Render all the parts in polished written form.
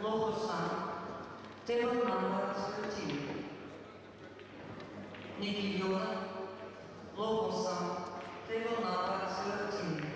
local song, table number 13. Nikki Yula, local song, table number 13.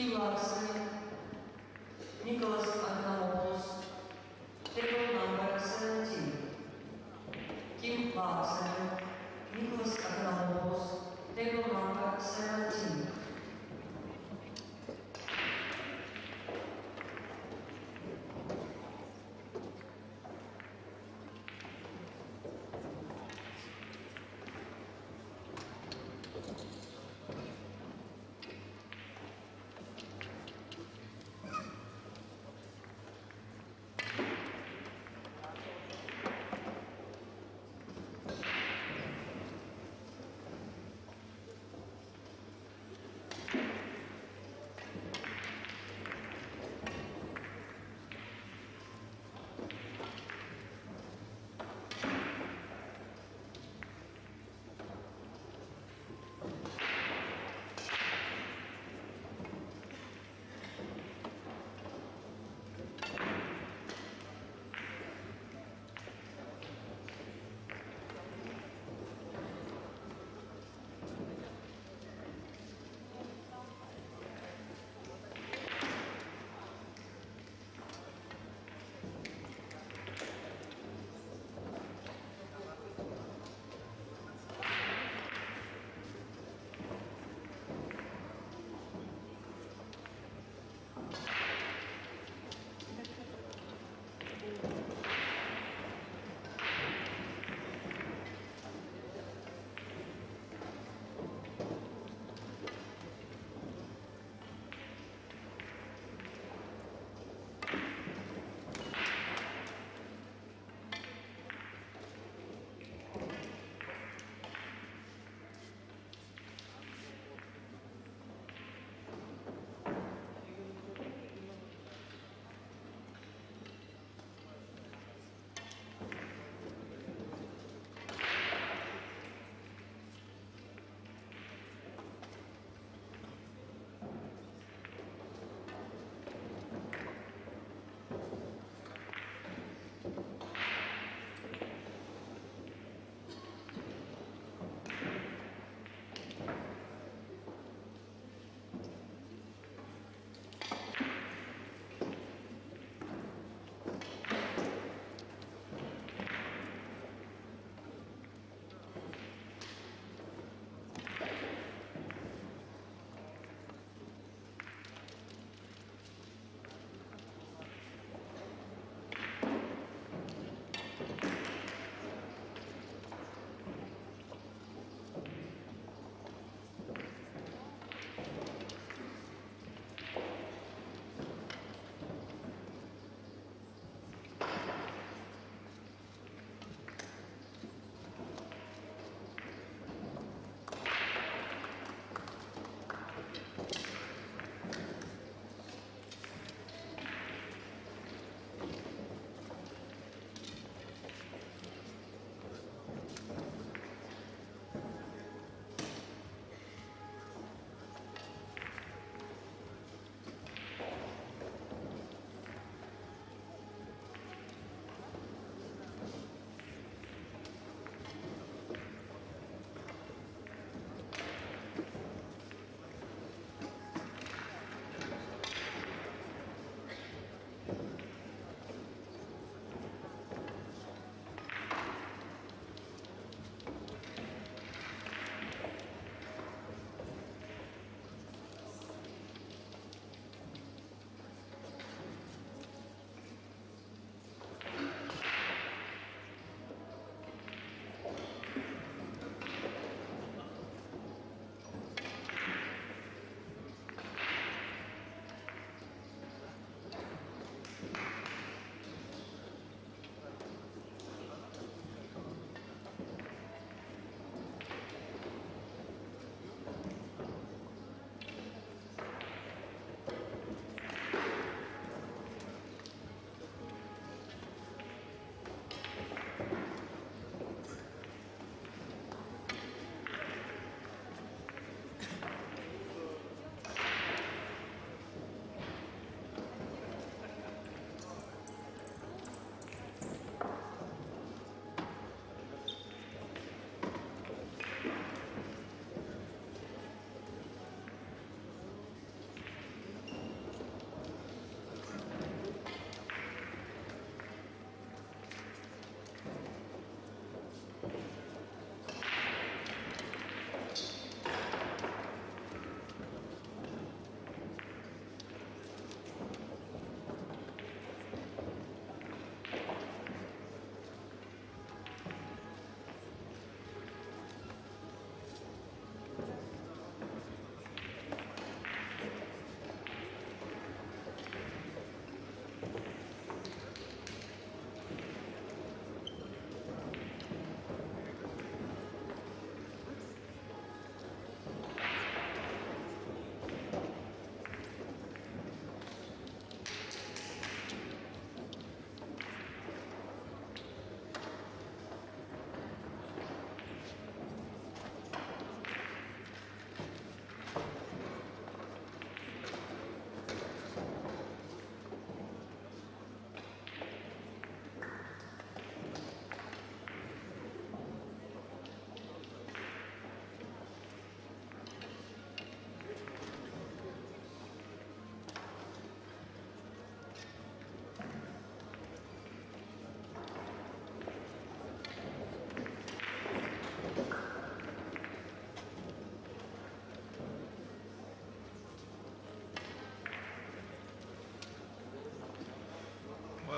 Kim Larsen, Nicholas Anamopoulos, table number 17. Kim Larsen, Nicholas Anamopoulos, table number 17.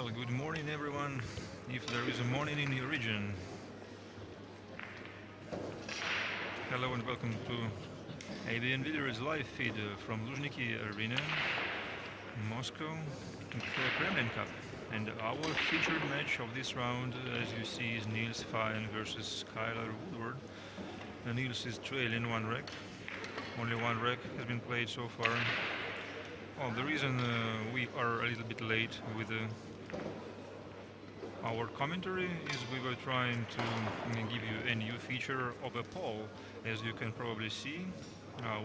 Well, good morning everyone, if there is a morning in your region. Hello and welcome to ABN Video's live feed from Luzhniki Arena, Moscow, the Kremlin Cup. And our featured match of this round, as you see, is Niels Feijen versus Skyler Woodward. Niels is trailing one rec. Only one rec has been played so far. Well, the reason we are a little bit late with our commentary is we were trying to give you a new feature of a poll. As you can probably see,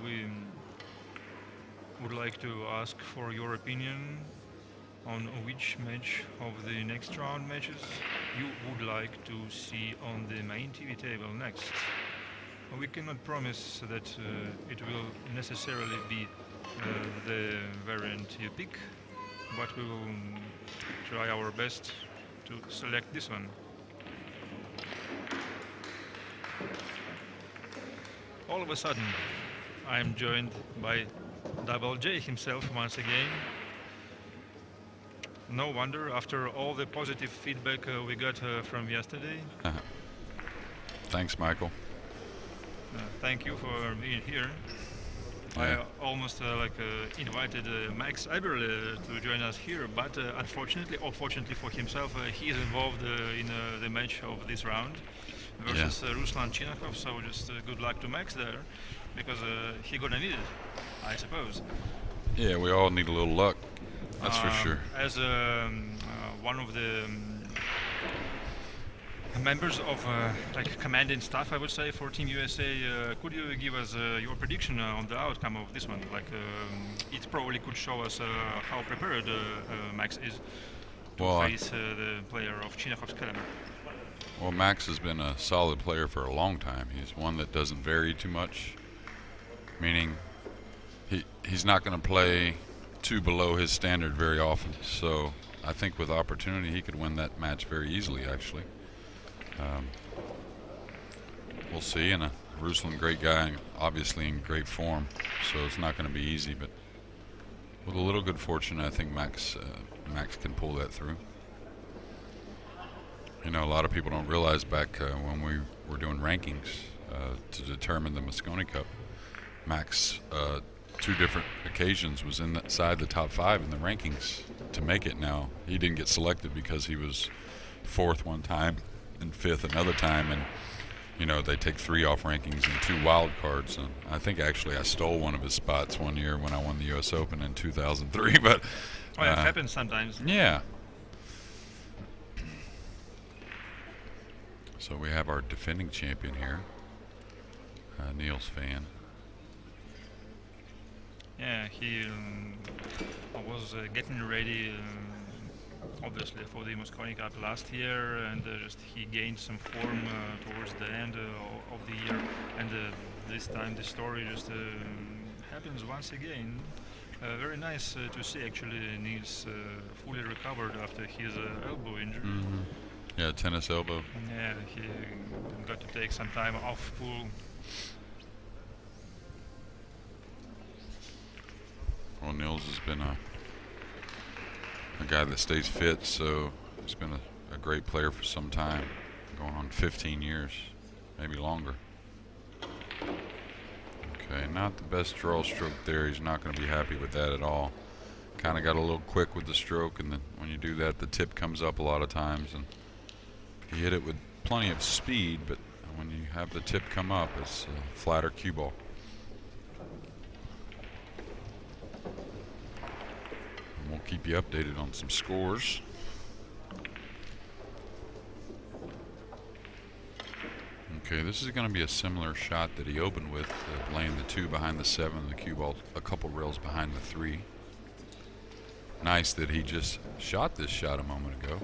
we would like to ask for your opinion on which match of the next round matches you would like to see on the main TV table next. We cannot promise that it will necessarily be the variant you pick, but we will try our best to select this one. All of a sudden, I am joined by Double J himself once again. No wonder, after all the positive feedback we got from yesterday. Thanks, Michael. Thank you for being here. Yeah. I almost invited Max Eberle to join us here, but unfortunately, or fortunately for himself, he is involved in the match of this round versus Ruslan Chinakov. So just good luck to Max there, because he gonna need it, I suppose. Yeah, we all need a little luck. That's for sure. As one of the members of commanding staff, I would say, for Team USA, could you give us your prediction on the outcome of this one? It probably could show us how prepared Max is to face the player of Chinakhov's caliber. Well, Max has been a solid player for a long time. He's one that doesn't vary too much, meaning he's not going to play too below his standard very often. So I think with opportunity, he could win that match very easily, actually. We'll see. And Ruslan, great guy, obviously in great form, so it's not going to be easy. But with a little good fortune, I think Max can pull that through. You know, a lot of people don't realize back when we were doing rankings to determine the Moskovsky Cup, Max, 2 different occasions was inside the top 5 in the rankings to make it. Now, he didn't get selected because he was 4th one time and 5th another time, and you know, they take 3 off rankings and 2 wild cards. And I think actually I stole one of his spots one year when I won the U.S. Open in 2003. But it happens sometimes. Yeah. So we have our defending champion here, Niels Feijen. Yeah, he was getting ready, obviously, for the Moskovsky Cup last year, and just he gained some form towards the end of the year, and this time the story just happens once again. Very nice to see, actually, Niels fully recovered after his elbow injury. Mm-hmm. Yeah, tennis elbow. Yeah, he got to take some time off pool. Well, Niels has been a guy that stays fit, so he's been a great player for some time, going on 15 years, maybe longer. Okay, not the best draw stroke there. He's not going to be happy with that at all. Kind of got a little quick with the stroke, and then when you do that, the tip comes up a lot of times, and he hit it with plenty of speed, but when you have the tip come up, it's a flatter cue ball. We'll keep you updated on some scores. Okay, this is going to be a similar shot that he opened with, laying the 2 behind the 7, the cue ball a couple rails behind the 3. Nice that he just shot this shot a moment ago.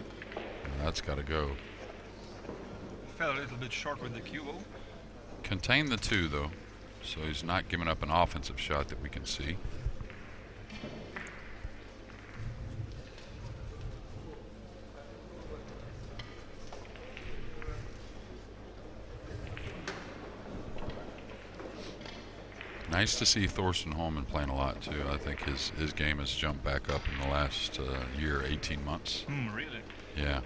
That's got to go. Fell a little bit short with the cue ball. Contained the 2 though, so he's not giving up an offensive shot that we can see. Nice to see Thorsten Holman playing a lot too. I think his game has jumped back up in the last year, 18 months. Really? Yeah.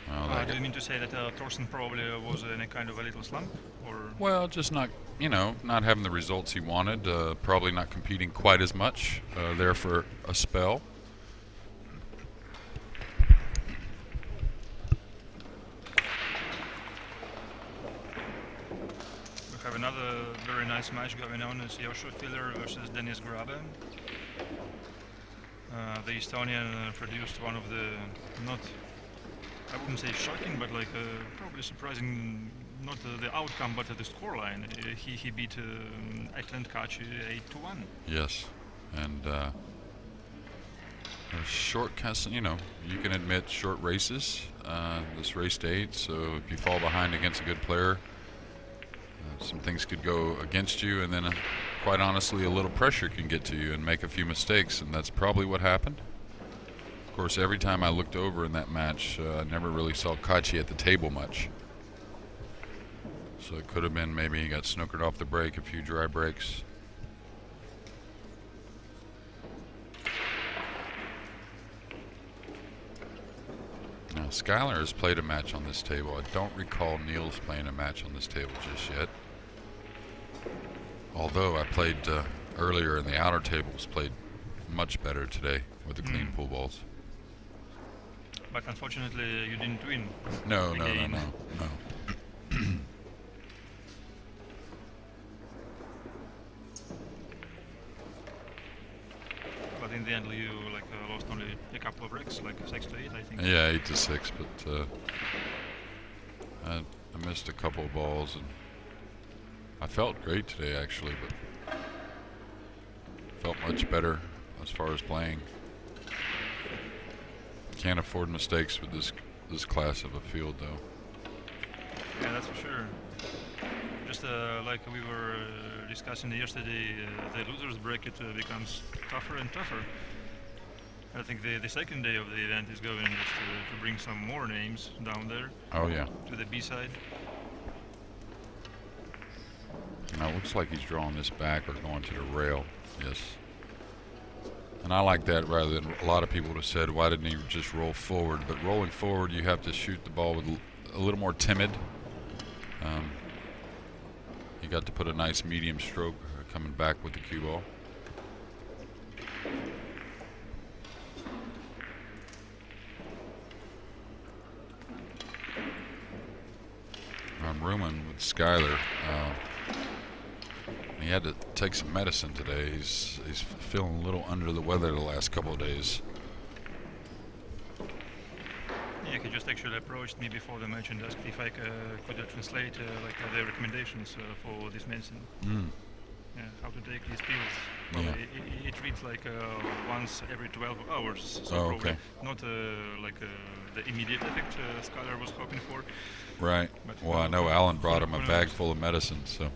Well, do you mean to say that Thorsten probably was in a kind of a little slump, or? well, just not, not having the results he wanted. Probably not competing quite as much there for a spell. We have another very nice match going on. It's Joshua Filler versus Dennis Grabe. The Estonian produced one of the I wouldn't say shocking, but like probably surprising, not the outcome, but the scoreline. He beat Ekland Kachi 8-1. Yes, and short, you can admit short races. This raced 8, so if you fall behind against a good player, some things could go against you, and then quite honestly, a little pressure can get to you and make a few mistakes, and that's probably what happened. Of course, every time I looked over in that match, I never really saw Kachi at the table much. So it could have been maybe he got snookered off the break, a few dry breaks. Now, Skyler has played a match on this table. I don't recall Niels playing a match on this table just yet. Although I played earlier in the outer tables, played much better today with the clean pool balls. But unfortunately, you didn't win. No. But in the end, you lost only a couple of breaks, like 6-8, I think. Yeah, 8-6, but I missed a couple of balls, and I felt great today actually, but felt much better as far as playing. Can't afford mistakes with this class of a field, though. Yeah, that's for sure. Just like we were discussing yesterday, the losers bracket becomes tougher and tougher. I think the second day of the event is going just to bring some more names down there. Oh yeah. To the B side. Now it looks like he's drawing this back or going to the rail. Yes. And I like that rather than a lot of people would have said, why didn't he just roll forward? But rolling forward, you have to shoot the ball with a little more timid. You got to put a nice medium stroke coming back with the cue ball. I'm rooming with Skyler. He had to take some medicine today. He's feeling a little under the weather the last couple of days. Yeah, he just actually approached me before the match and asked if I could translate their recommendations for this medicine. Yeah, how to take these pills. Well, Yeah. it reads like once every 12 hours, so Oh, probably okay. not the immediate effect Skyler was hoping for. Right. But Well, I know Alan brought him a who bag knows? full of medicine, so.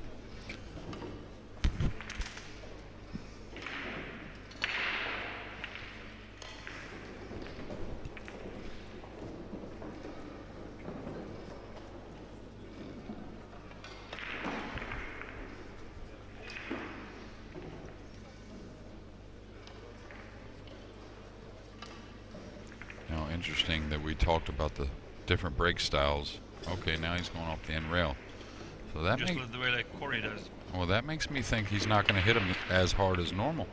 Now, interesting that we talked about the different break styles. Okay, now he's going off the end rail. So that Just makes, the way like Corey does. well, that makes me think he's not going to hit him as hard as normal.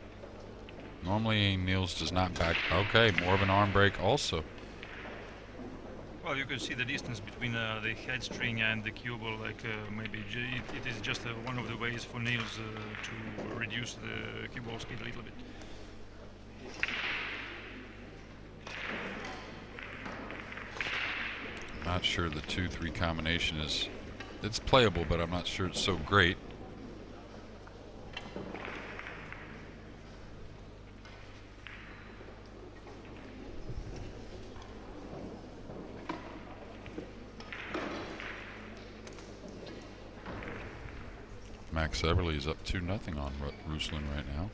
Normally, Niels does not back. Okay, more of an arm break also. Well, you could see the distance between the head string and the cue ball. Maybe it is just one of the ways for Niels to reduce the cue ball speed a little bit. Not sure the 2-3 combination is, it's playable, but I'm not sure it's so great. Max Everly is up 2-0 on Ruslan right now.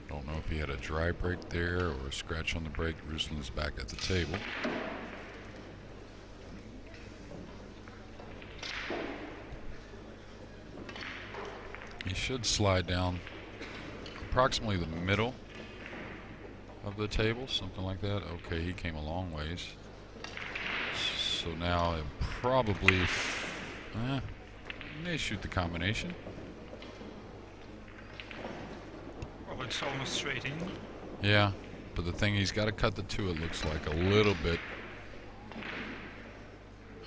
Don't know if he had a dry break there or a scratch on the break. Ruslan's back at the table. should slide down approximately the middle of the table, something like that. Okay, he came a long ways. So now it probably may shoot the combination. Well, it's almost straight in. Yeah, but the thing, he's got to cut the two, it looks like, a little bit.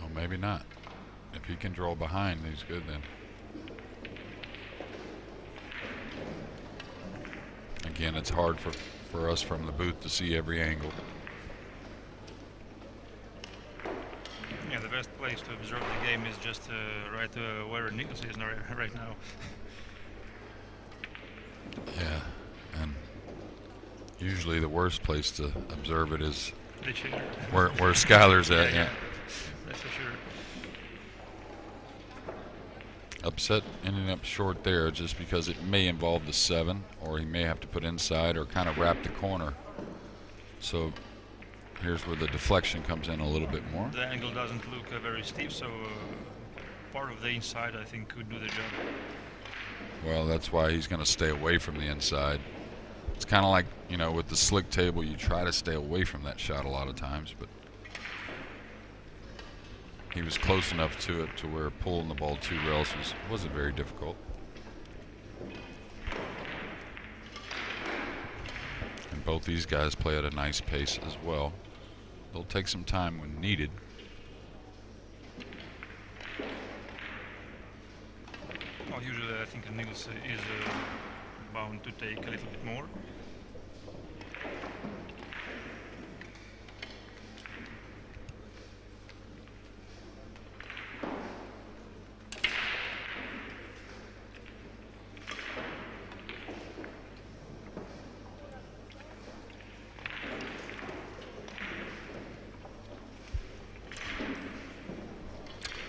Oh, maybe not. If he can draw behind, he's good then. Again, it's hard for us from the booth to see every angle. Yeah, the best place to observe the game is just right where Niels is right now. Yeah, and usually the worst place to observe it is The chair. where Skyler's at. Yeah. That's for sure. Upset ending up short there just because it may involve the 7, or he may have to put inside or kind of wrap the corner. So here's where the deflection comes in a little bit more. The angle doesn't look very steep, so part of the inside I think could do the job. Well, that's why he's going to stay away from the inside. It's kind of like, you know, with the slick table, you try to stay away from that shot a lot of times, but he was close enough to it to where pulling the ball 2 rails wasn't very difficult. And both these guys play at a nice pace as well. They'll take some time when needed. Well, usually I think Niels is bound to take a little bit more.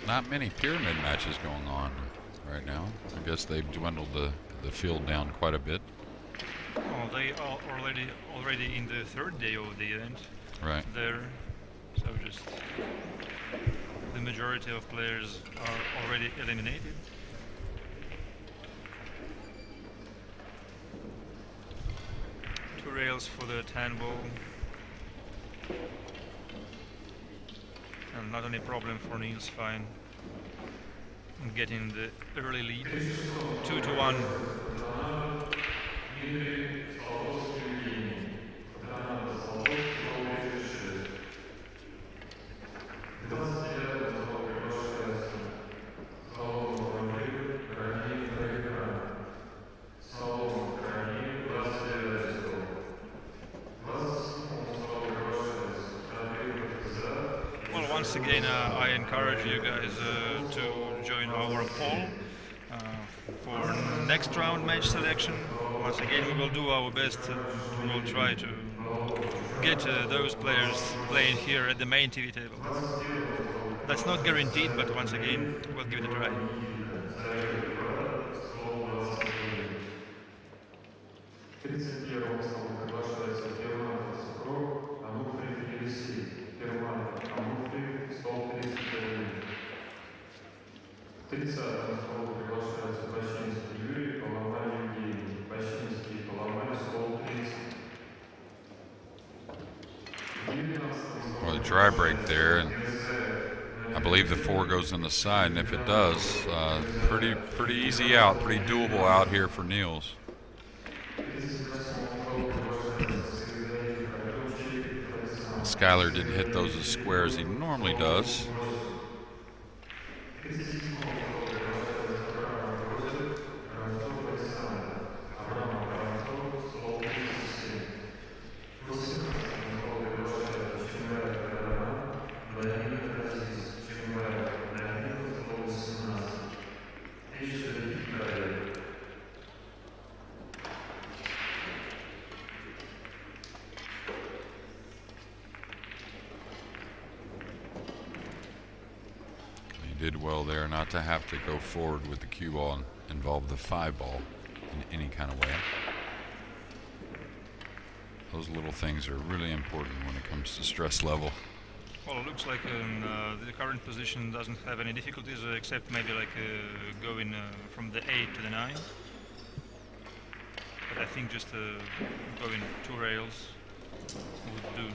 Not many pyramid matches going on right now. I guess they've dwindled the field down quite a bit. Oh, they are already in the 3rd day of the event. Right. There, so just the majority of players are already eliminated. Two rails for the 10 ball. And not any problem for Niels, fine. Getting the early lead, 2-1. Once again, I encourage you guys to join our poll for next round match selection. Once again, we will do our best. We will try to get those players playing here at the main TV table. That's not guaranteed, but once again, we'll give it a try. Well, a dry break there, and I believe the 4 goes in the side, and if it does, pretty easy out, pretty doable out here for Niels. Skyler didn't hit those as square as he normally does. Did well there not to have to go forward with the cue ball and involve the 5 ball in any kind of way. Those little things are really important when it comes to stress level. Well, it looks like the current position doesn't have any difficulties except maybe like going from the 8 to the 9. I think just going 2 rails would do.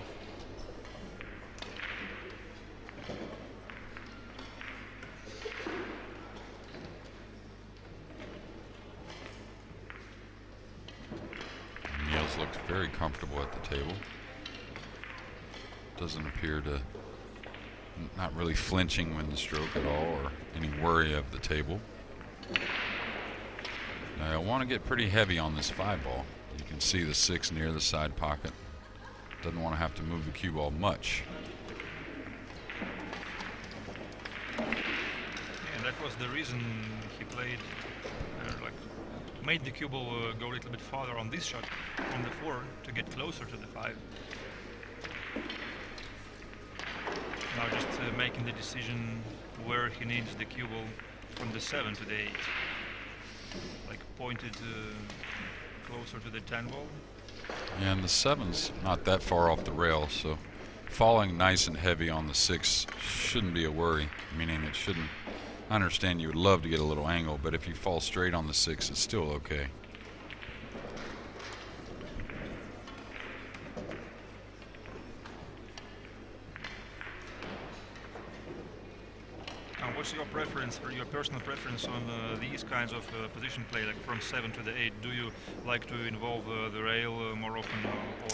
Niels looks very comfortable at the table. Doesn't appear to, not really flinching when the stroke at all, or any worry of the table. Now I want to get pretty heavy on this 5 ball. You can see the 6 near the side pocket. Doesn't want to have to move the cue ball much. Yeah, that was the reason he played, made the cue ball go a little bit farther on this shot from the 4 to get closer to the 5. Now just making the decision where he needs the cue ball from the 7 to the 8. Like pointed closer to the 10 ball. Yeah, and the 7's not that far off the rail, so falling nice and heavy on the 6 shouldn't be a worry, meaning it shouldn't. I understand you would love to get a little angle, but if you fall straight on the 6, it's still okay. What's your preference, or your personal preference on these kinds of position play, like from 7 to the 8? Do you like to involve the rail more often,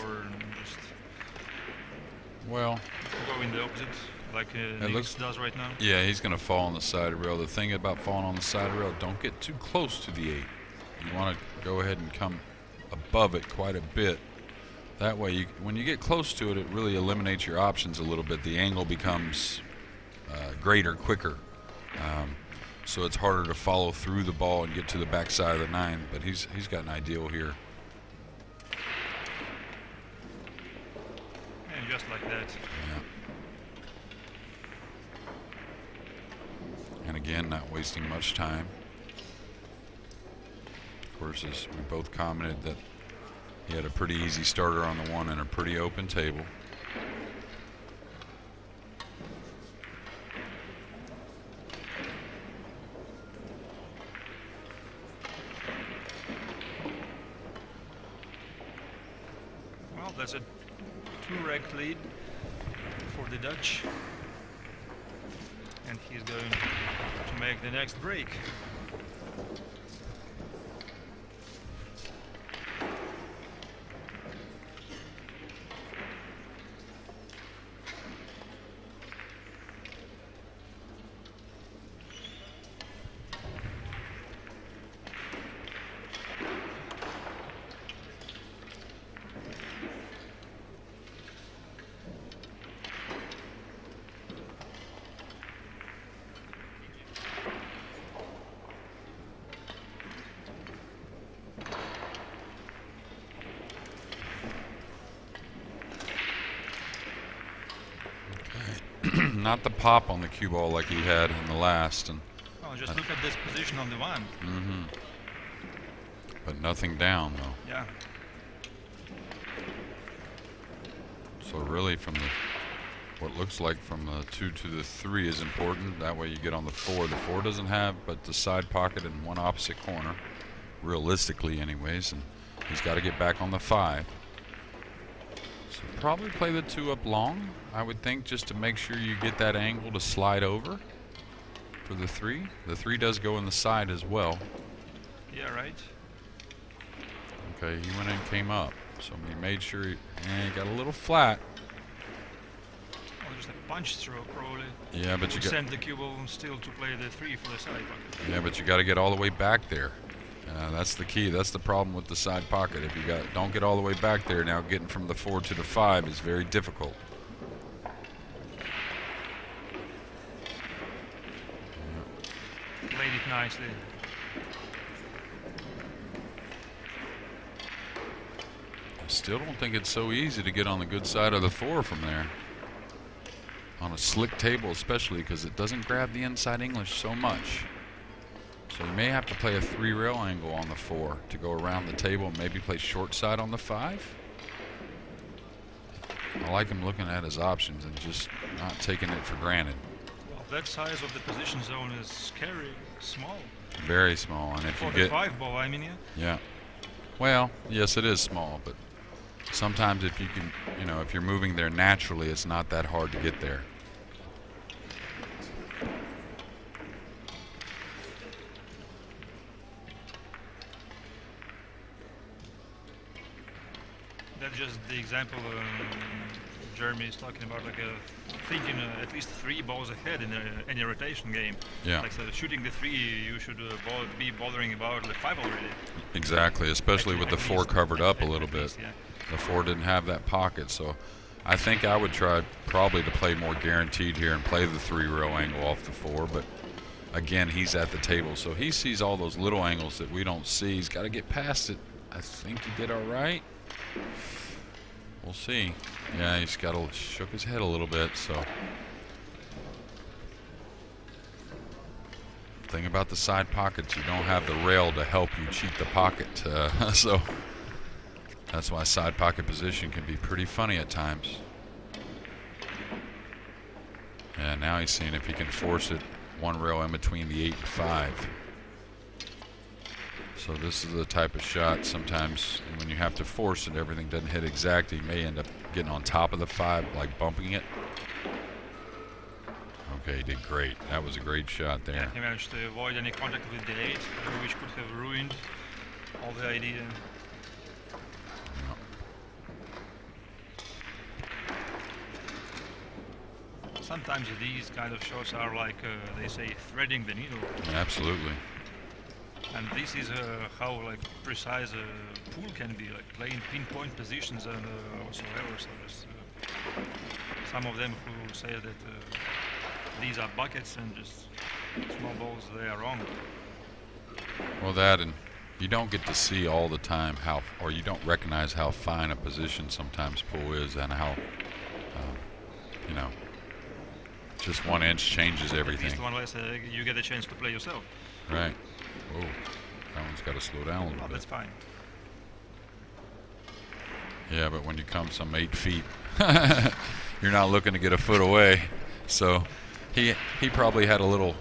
or just well, go in the opposite, like Niels does right now? Yeah, he's going to fall on the side rail. The thing about falling on the side rail, don't get too close to the 8. You want to go ahead and come above it quite a bit. That way, when you get close to it, it really eliminates your options a little bit. The angle becomes greater, quicker. So it's harder to follow through the ball and get to the backside of the 9, but he's got an ideal here. And just like that. Yeah. And again, not wasting much time. Of course, as we both commented, that he had a pretty easy starter on the 1 and a pretty open table. That's a 2-rack lead for the Dutch, and he's going to make the next break. Not the pop on the cue ball like he had in the last. And oh, just look at this position on the 1. Mm-hmm. But nothing down, though. Yeah. So really from the, what looks like from the 2 to the 3 is important. That way you get on the 4. The 4 doesn't have but the side pocket and one opposite corner, realistically anyways, and he's got to get back on the 5. So probably play the 2 up long, I would think, just to make sure you get that angle to slide over for the 3. The 3 does go in the side as well. Yeah, right. Okay, he went and came up, so he made sure he got a little flat. Well, just a punch stroke probably. Yeah, but you send the cue ball still to play the 3 for the side pocket. Yeah, but you got to get all the way back there. That's the key. That's the problem with the side pocket. If you don't get all the way back there, now getting from the 4 to the 5 is very difficult. Played it nicely. I still don't think it's so easy to get on the good side of the 4 from there. On a slick table especially, because it doesn't grab the inside English so much. So you may have to play a 3-rail angle on the 4 to go around the table and maybe play short side on the 5. I like him looking at his options and just not taking it for granted. Well, that size of the position zone is scary, small. Very small, and if for you the get 5 ball, I mean, yeah. Yeah, Well, yes, it is small, but sometimes if you can, you know, if you're moving there naturally, it's not that hard to get there. That's just the example Jeremy is talking about, like thinking at least 3 balls ahead in any rotation game. Yeah. Like so shooting the 3, you should be bothering about the 5 already. Exactly, especially with the 4 covered up a little bit. Yeah. The 4 didn't have that pocket, so I think I would try probably to play more guaranteed here and play the 3-row angle off the 4, but again, he's at the table, so he sees all those little angles that we don't see. He's got to get past it. I think he did all right. We'll see. Yeah, he's got shook his head a little bit, so. Thing about the side pockets, you don't have the rail to help you cheat the pocket, so that's why side pocket position can be pretty funny at times. And now he's seeing if he can force it 1 rail in between the 8 and 5. So this is the type of shot sometimes when you have to force it, everything doesn't hit exactly. You may end up getting on top of the 5, like bumping it. Okay, he did great. That was a great shot there. Yeah, he managed to avoid any contact with the 8, which could have ruined all the idea. Sometimes these kind of shots are like, they say, threading the needle. Absolutely. And this is how like precise a pool can be, like playing pinpoint positions and whatsoever. So there's some of them who say that these are buckets and just small balls, they are wrong. Well, that, and you don't get to see all the time how, or you don't recognize how fine a position sometimes pool is, and how, you know, just 1 inch changes everything. At least one less, you get a chance to play yourself. Right. Whoa, that one's got to slow down a little bit. That's fine. Yeah, but when you come some 8 feet, you're not looking to get a foot away. So he probably had a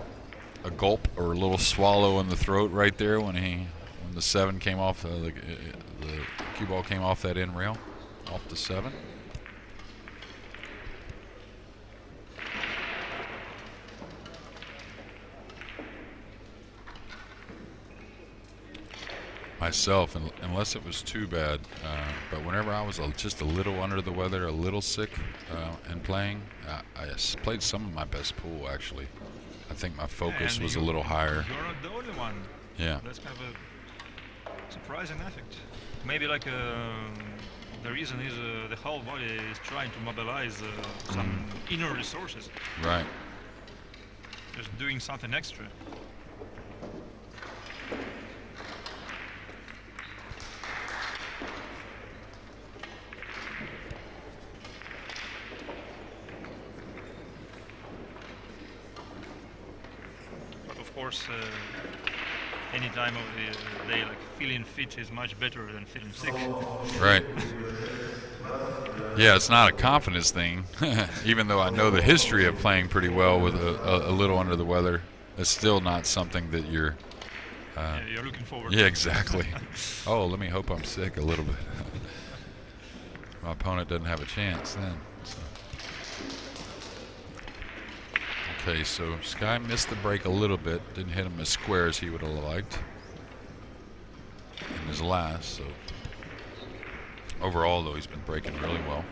gulp or a little swallow in the throat right there when the 7 came off, the cue ball came off that end rail, off the 7. Myself, unless it was too bad, but whenever I was just a little under the weather, a little sick, and playing, I played some of my best pool actually. I think my focus was a little higher. You're not the only one. Yeah. That's kind of a surprising effect. Maybe like the reason is the whole body is trying to mobilize some inner resources. Right. Just doing something extra. Of course, any time of the day, like feeling fit is much better than feeling sick. Right. Yeah, it's not a confidence thing. Even though I know the history of playing pretty well with a little under the weather, it's still not something that you're. Yeah, you're looking forward. Yeah, exactly. Oh, let me hope I'm sick a little bit. My opponent doesn't have a chance then. So. Okay, so Sky missed the break a little bit. Didn't hit him as square as he would have liked in his last. So overall, though, he's been breaking really well.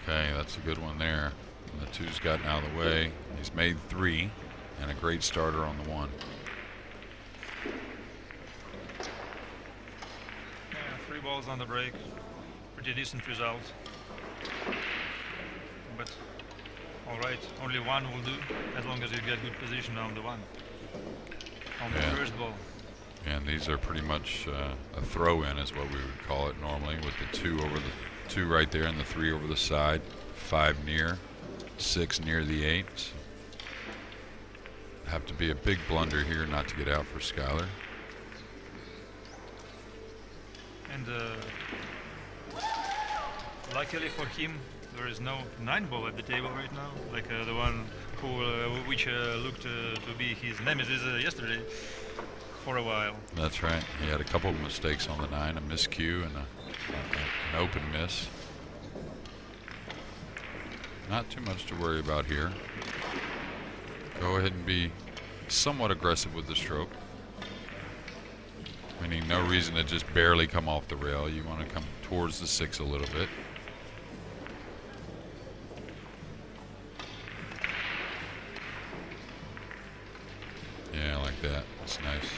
Okay, that's a good one there. And the 2's gotten out of the way. He's made 3, and a great starter on the 1. Yeah, 3 balls on the break. Pretty decent result. But all right, only 1 will do, as long as you get good position on the 1. On the first ball. And these are pretty much a throw-in is what we would call it normally, with the 2 over the 2 right there and the 3 over the side, 5 near, 6 near the 8. So have to be a big blunder here not to get out for Skyler. And luckily for him, there is no 9-ball at the table right now, like the one who, which looked to be his nemesis yesterday for a while. That's right. He had a couple of mistakes on the 9, a miscue and an open miss. Not too much to worry about here. Go ahead and be somewhat aggressive with the stroke. Meaning no reason to just barely come off the rail. You want to come towards the 6 a little bit. Yeah, like that. That's nice.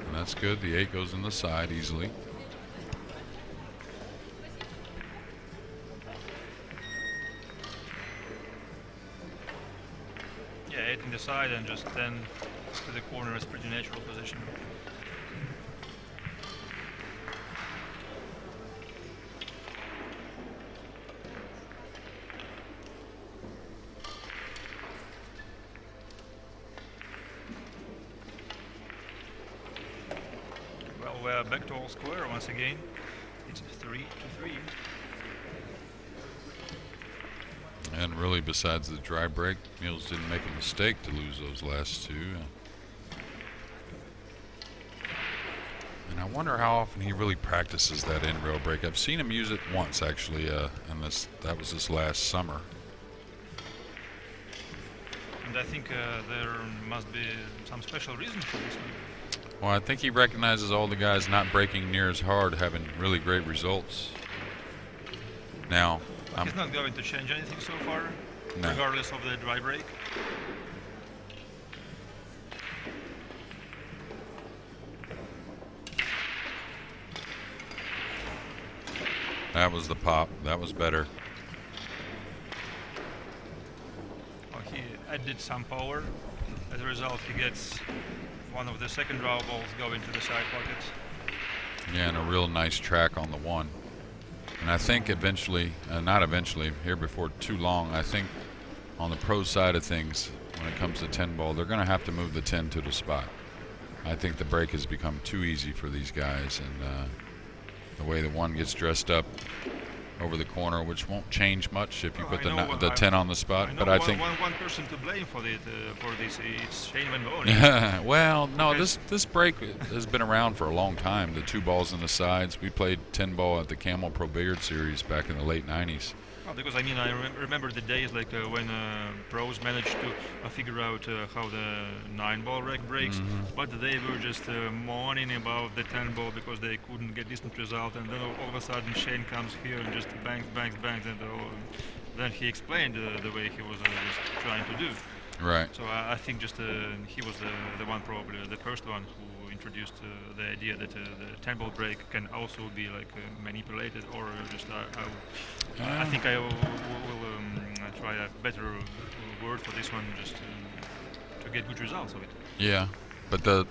And that's good. The 8 goes in the side easily. Yeah, 8 in the side and just 10 to the corner is pretty natural position. Well, we're back to all square once again. It's 3-3. And really, besides the dry break, Niels didn't make a mistake to lose those last 2. And I wonder how often he really practices that end rail break. I've seen him use it once, actually, and that was this last summer. And I think there must be some special reason for this one. Well, I think he recognizes all the guys not breaking near as hard, having really great results. Now, he's not going to change anything so far, no. Regardless of the dry break. That was the pop. That was better. Well, he added some power. As a result, he gets one of the second draw balls going to the side pockets. Yeah, and a real nice track on the 1. And I think eventually, not eventually, here before too long, I think on the pro side of things, when it comes to 10-ball, they're going to have to move the 10 to the spot. I think the break has become too easy for these guys, and the way the 1 gets dressed up over the corner, which won't change much if you put the 10 on the spot. But I think one person to blame for this it's Shane Van Bonen. Well, no, this break has been around for a long time. The 2 balls in the sides. We played 10-ball at the Camel Pro Billiard Series back in the late '90s. Well, because I mean, I remember the days like when pros managed to figure out how the 9-ball rack breaks, but they were just moaning about the 10-ball because they couldn't get decent result, and then all of a sudden Shane comes here and just bangs, and then he explained the way he was just trying to do. Right. So I think just he was the one, probably the first one who introduced the idea that the 10-ball break can also be like manipulated, or just I think I will try a better word for this one, just to get good results of it. Yeah, but the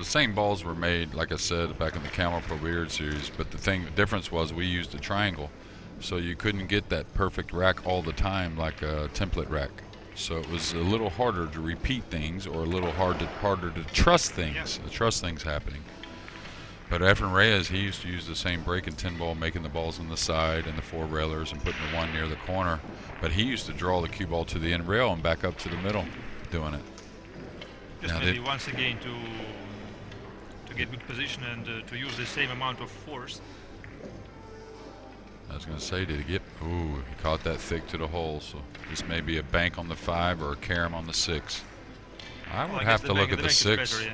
same balls were made, like I said, back in the Camel Pro Billiard Series. But the difference was we used a triangle, so you couldn't get that perfect rack all the time like a template rack. So it was a little harder to repeat things, or a little harder to trust things, to trust things happening. But Efren Reyes, he used to use the same break in 10-ball, making the balls on the side and the 4 railers and putting the 1 near the corner. But he used to draw the cue ball to the end rail and back up to the middle, doing it. Just now maybe once again to get good position and to use the same amount of force. I was going to say, did he get... Ooh, he caught that thick to the hole, so this may be a bank on the 5 or a carom on the 6. I would have to look at the 6. Better,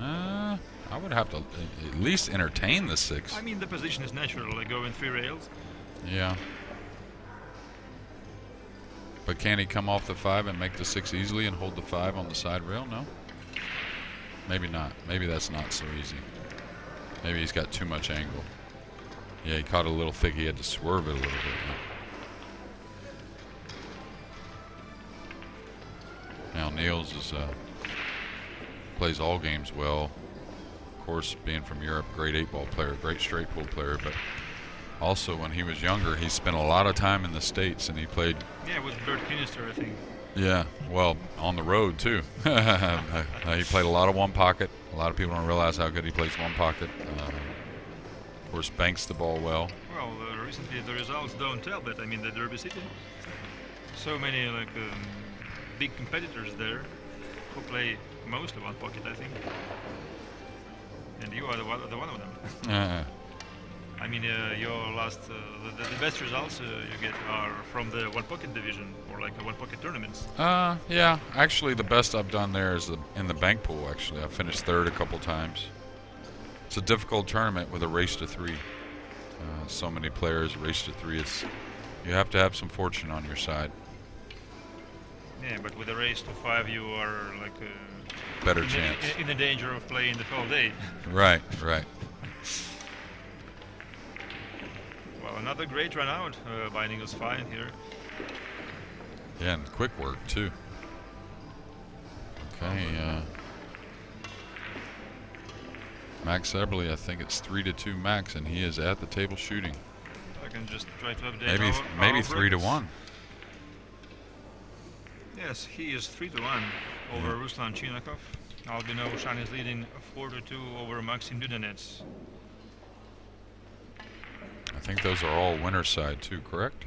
yeah. I would have to at least entertain the 6. I mean, the position is natural, like going 3 rails. Yeah. But can he come off the 5 and make the 6 easily and hold the 5 on the side rail? No. Maybe not. Maybe that's not so easy. Maybe he's got too much angle. Yeah, he caught a little thick. He had to swerve it a little bit. Now Niels is plays all games well. Of course, being from Europe, great 8-ball player, great straight pull player. But also, when he was younger, he spent a lot of time in the States, and he played. Yeah, with Bert Kinister, I think. Yeah, well, on the road too. He played a lot of 1 pocket. A lot of people don't realize how good he plays 1 pocket. course, banks the ball well. Well, recently the results don't tell, but I mean the Derby City. So many big competitors there who play mostly one pocket, I think. And you are the one of them. I mean, your last, the best results you get are from the one pocket division or like the one pocket tournaments. Yeah, actually the best I've done there is in the bank pool. Actually, I finished third a couple times. It's a difficult tournament with a race to 3. So many players, race to 3. You have to have some fortune on your side. Yeah, but with a race to 5, you are like better chance. In the danger of playing the whole day. Right. Well, another great run out by Niels Feijen here. Yeah, and quick work too. Okay, Max Eberle, I think it's 3-2 Max, and he is at the table shooting. I can just try to update maybe our 3-1. Yes, he is 3-1 over Ruslan Chinakov. Albino Shan is leading 4-2 over Maxim Dudanets. I think those are all winner's side too, correct?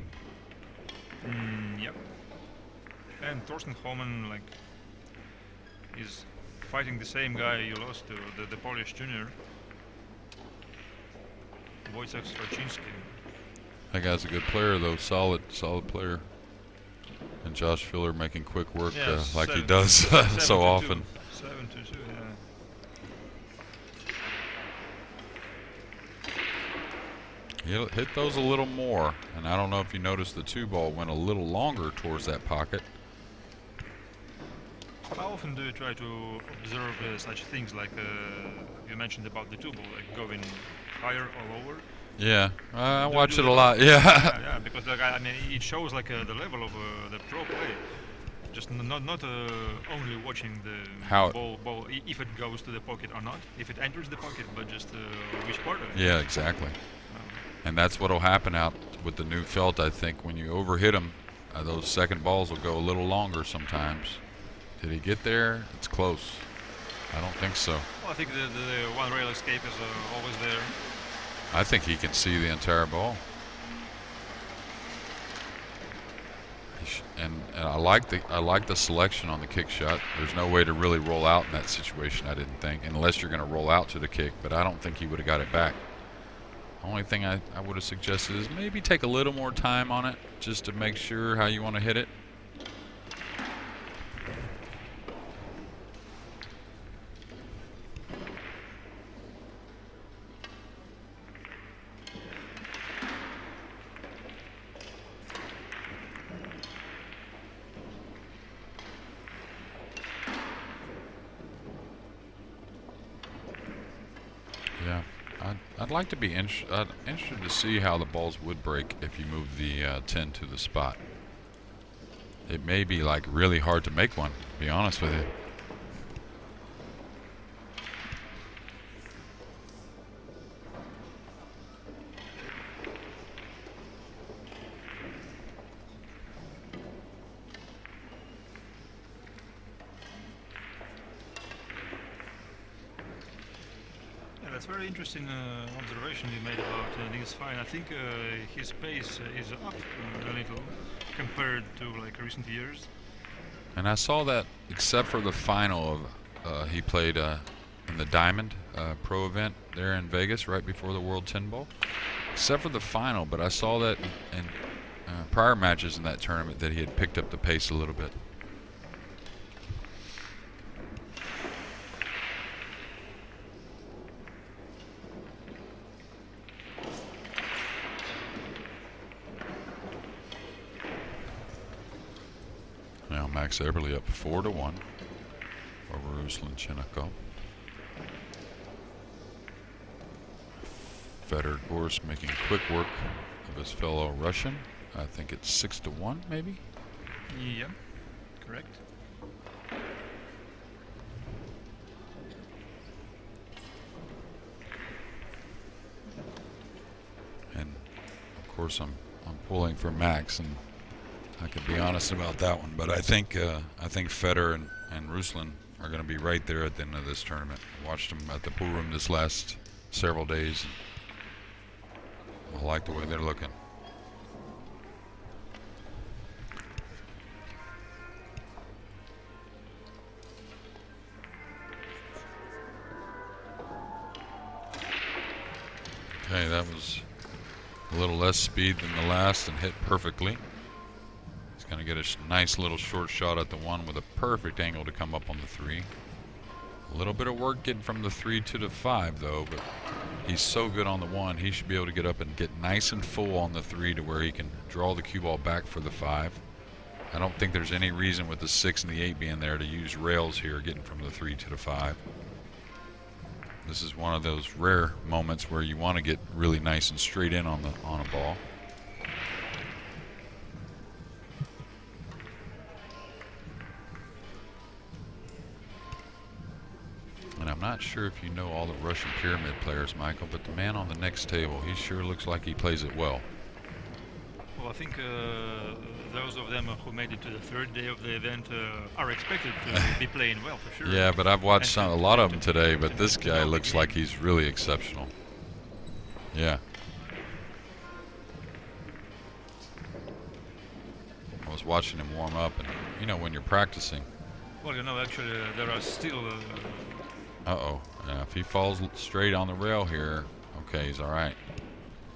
Yep. And Thorsten Holman is fighting the same guy you lost to, the Polish junior, Wojciech Straczynski. That guy's a good player though, solid player. And Josh Filler making quick work like he does so often. 7-2, yeah. He'll hit those a little more, and I don't know if you noticed the 2 ball went a little longer towards that pocket. How often do you try to observe such things like you mentioned about the 2 ball, like going higher or lower? Yeah, I watch it a lot. Yeah. Yeah, because I mean, it shows the level of the pro play. Just not only watching the ball if it goes to the pocket or not, if it enters the pocket, but just which part of it. Yeah, exactly. And that's what'll happen out with the new felt. I think when you overhit them, those second balls will go a little longer sometimes. Did he get there? It's close. I don't think so. Well, I think the one rail escape is always there. I think he can see the entire ball. And I like the selection on the kick shot. There's no way to really roll out in that situation, I didn't think, unless you're going to roll out to the kick. But I don't think he would have got it back. The only thing I would have suggested is maybe take a little more time on it, just to make sure how you want to hit it. Yeah, I'd like to be interested to see how the balls would break if you move the 10 to the spot. It may be really hard to make one, to be honest with you. That's very interesting observation you made about Niels Feijen. I think his pace is up a little compared to recent years. And I saw that except for the final of he played in the Diamond Pro event there in Vegas right before the World 10 Ball. Except for the final, but I saw that in prior matches in that tournament that he had picked up the pace a little bit. Now Max Eberle up 4-1 over Ruslan Chinakov. Fedor, of course, making quick work of his fellow Russian. I think it's 6-1, maybe. Yeah, correct. And of course, I'm pulling for Max, and I could be honest about that one, but I think Fedor and Ruslan are going to be right there at the end of this tournament. I watched them at the pool room this last several days. I like the way they're looking. Okay, that was a little less speed than the last and hit perfectly. He's going to get a nice little short shot at the one with a perfect angle to come up on the 3. A little bit of work getting from the 3 to the 5 though, but he's so good on the 1, he should be able to get up and get nice and full on the 3 to where he can draw the cue ball back for the 5. I don't think there's any reason with the 6 and the 8 being there to use rails here, getting from the 3 to the 5. This is one of those rare moments where you want to get really nice and straight in on a ball. And I'm not sure if you know all the Russian pyramid players, Michael, but the man on the next table, he sure looks like he plays it well. Well, I think those of them who made it to the 3rd day of the event are expected to be playing well, for sure. Yeah, but I've watched a lot of them today, but this guy looks like he's really exceptional. Yeah. I was watching him warm up, and you know, when you're practicing. Well, you know, actually, there are still... Uh-oh. Yeah, if he falls straight on the rail here, okay, he's all right.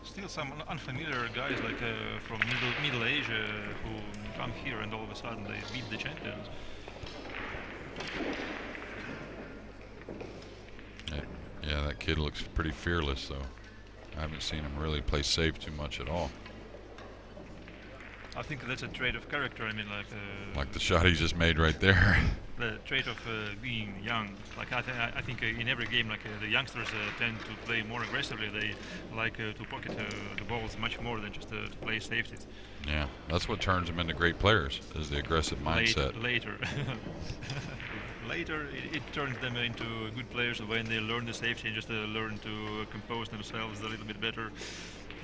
Still some unfamiliar guys like from Middle Asia who come here and all of a sudden they beat the champions. Yeah, that kid looks pretty fearless though. I haven't seen him really play safe too much at all. I think that's a trait of character. I mean, like the shot he just made right there. The trait of being young. Like I think in every game, like the youngsters tend to play more aggressively. They like to pocket the balls much more than just to play safeties. Yeah, that's what turns them into great players, is the aggressive mindset. Later, it turns them into good players when they learn the safety and just learn to compose themselves a little bit better,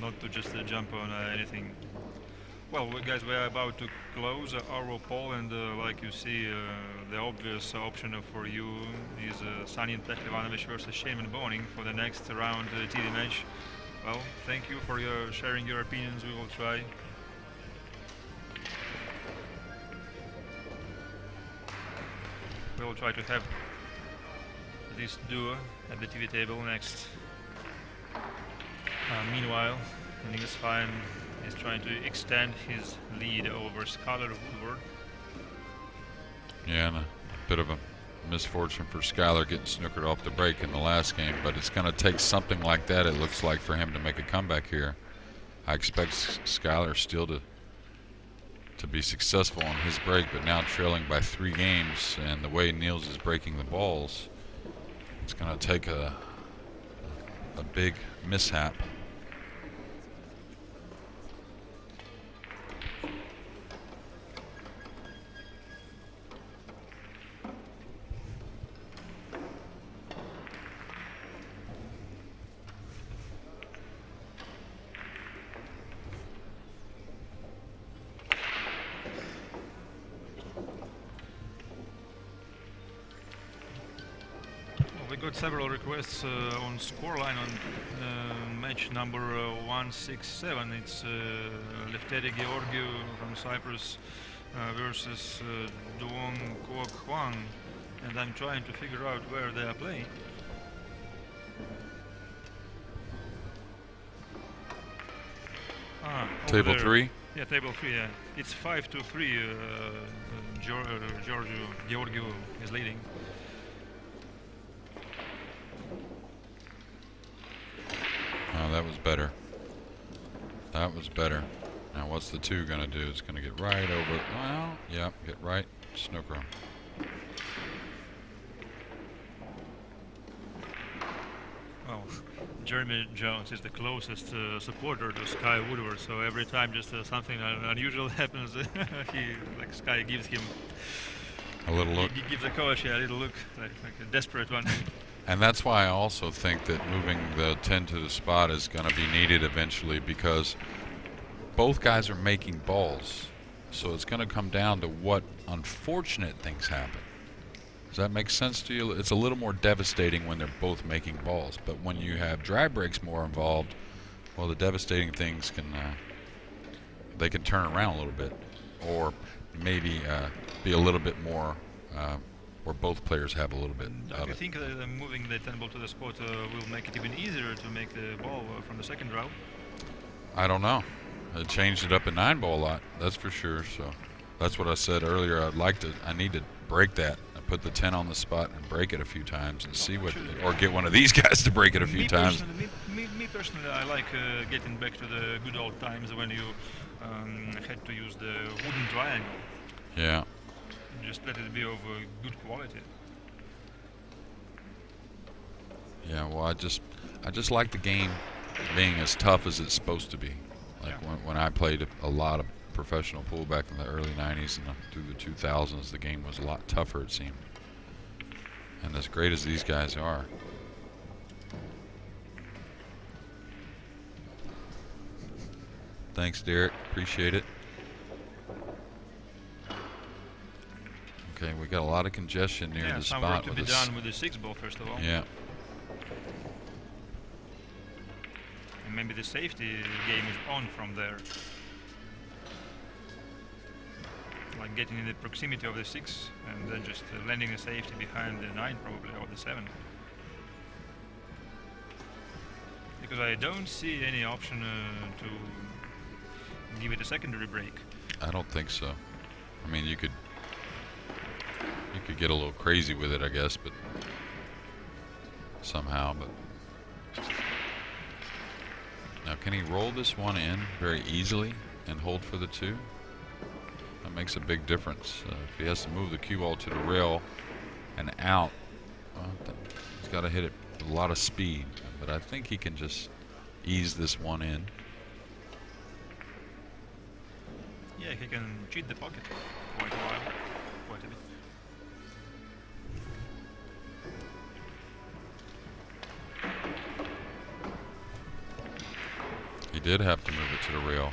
not to just jump on anything. Well, guys, we're about to close our poll, and like you see, the obvious option for you is Sanin Pehlivanovic versus Shaman Boning for the next round TV match. Well, thank you for sharing your opinions. We will try. We will try to have this duo at the TV table next. Meanwhile, Niels Feijen is trying to extend his lead over Skyler Woodward. Yeah, and a bit of a misfortune for Skyler getting snookered off the break in the last game, but it's going to take something like that, it looks like, for him to make a comeback here. I expect Skyler still to be successful on his break, but now trailing by 3 games, and the way Niels is breaking the balls, it's going to take a big mishap. We got several requests on scoreline on match number 167. It's Lefteri Georgiou from Cyprus versus Duong Quoc Huang, and I'm trying to figure out where they are playing. Table 3? Yeah, table 3, yeah. It's 5-3. Georgiou is leading. Oh, that was better. That was better. Now what's the 2 going to do? It's going to get right over. Well, yeah, get right. Snooker him. Well, Jeremy Jones is the closest supporter to Sky Woodward, so every time just something unusual happens, Sky gives him a little look. He gives the coach a little look, like a desperate one. And that's why I also think that moving the 10 to the spot is going to be needed eventually, because both guys are making balls. So it's going to come down to what unfortunate things happen. Does that make sense to you? It's a little more devastating when they're both making balls. But when you have dry breaks more involved, Well, the devastating things can they can turn around a little bit, or maybe be a little bit more where both players have a little bit Do of you it. think that moving the 10 ball to the spot will make it even easier to make the ball from the second row? I don't know. It changed it up in 9 ball a lot, that's for sure. So that's what I said earlier. I need to break that. I put the 10 on the spot and break it a few times and see what, or get one of these guys to break it a few times. Me personally, I like getting back to the good old times when you had to use the wooden triangle. Yeah. Just let it be of good quality. Yeah, well, I just like the game being as tough as it's supposed to be. Like when I played a lot of professional pool back in the early 90s and through the 2000s, the game was a lot tougher, it seemed. And as great as these guys are. Thanks, Derek. Appreciate it. Okay, we got a lot of congestion near the some spot. work to be done with the 6 ball first of all. Yeah. And maybe the safety game is on from there. Like getting in the proximity of the 6 and then just landing a safety behind the 9 probably, or the 7. Because I don't see any option to give it a secondary break. I don't think so. I mean, you could get a little crazy with it, I guess, but somehow. But now, can he roll this one in very easily and hold for the 2? That makes a big difference. If he has to move the cue ball to the rail and out, well, he's got to hit it with a lot of speed. But I think he can just ease this one in. Yeah, he can cheat the pocket quite a while, quite a bit. He did have to move it to the rail.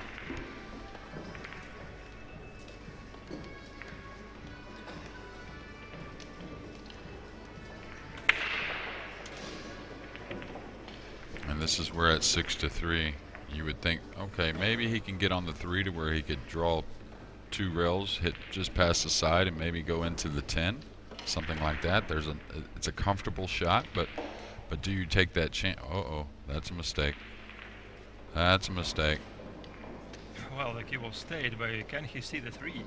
And this is where at 6-3, you would think, okay, maybe he can get on the 3 to where he could draw 2 rails, hit just past the side, and maybe go into the 10, something like that. It's a comfortable shot, but do you take that chance? Uh-oh, that's a mistake. That's a mistake. Well, the cue ball stayed, but can he see the 3?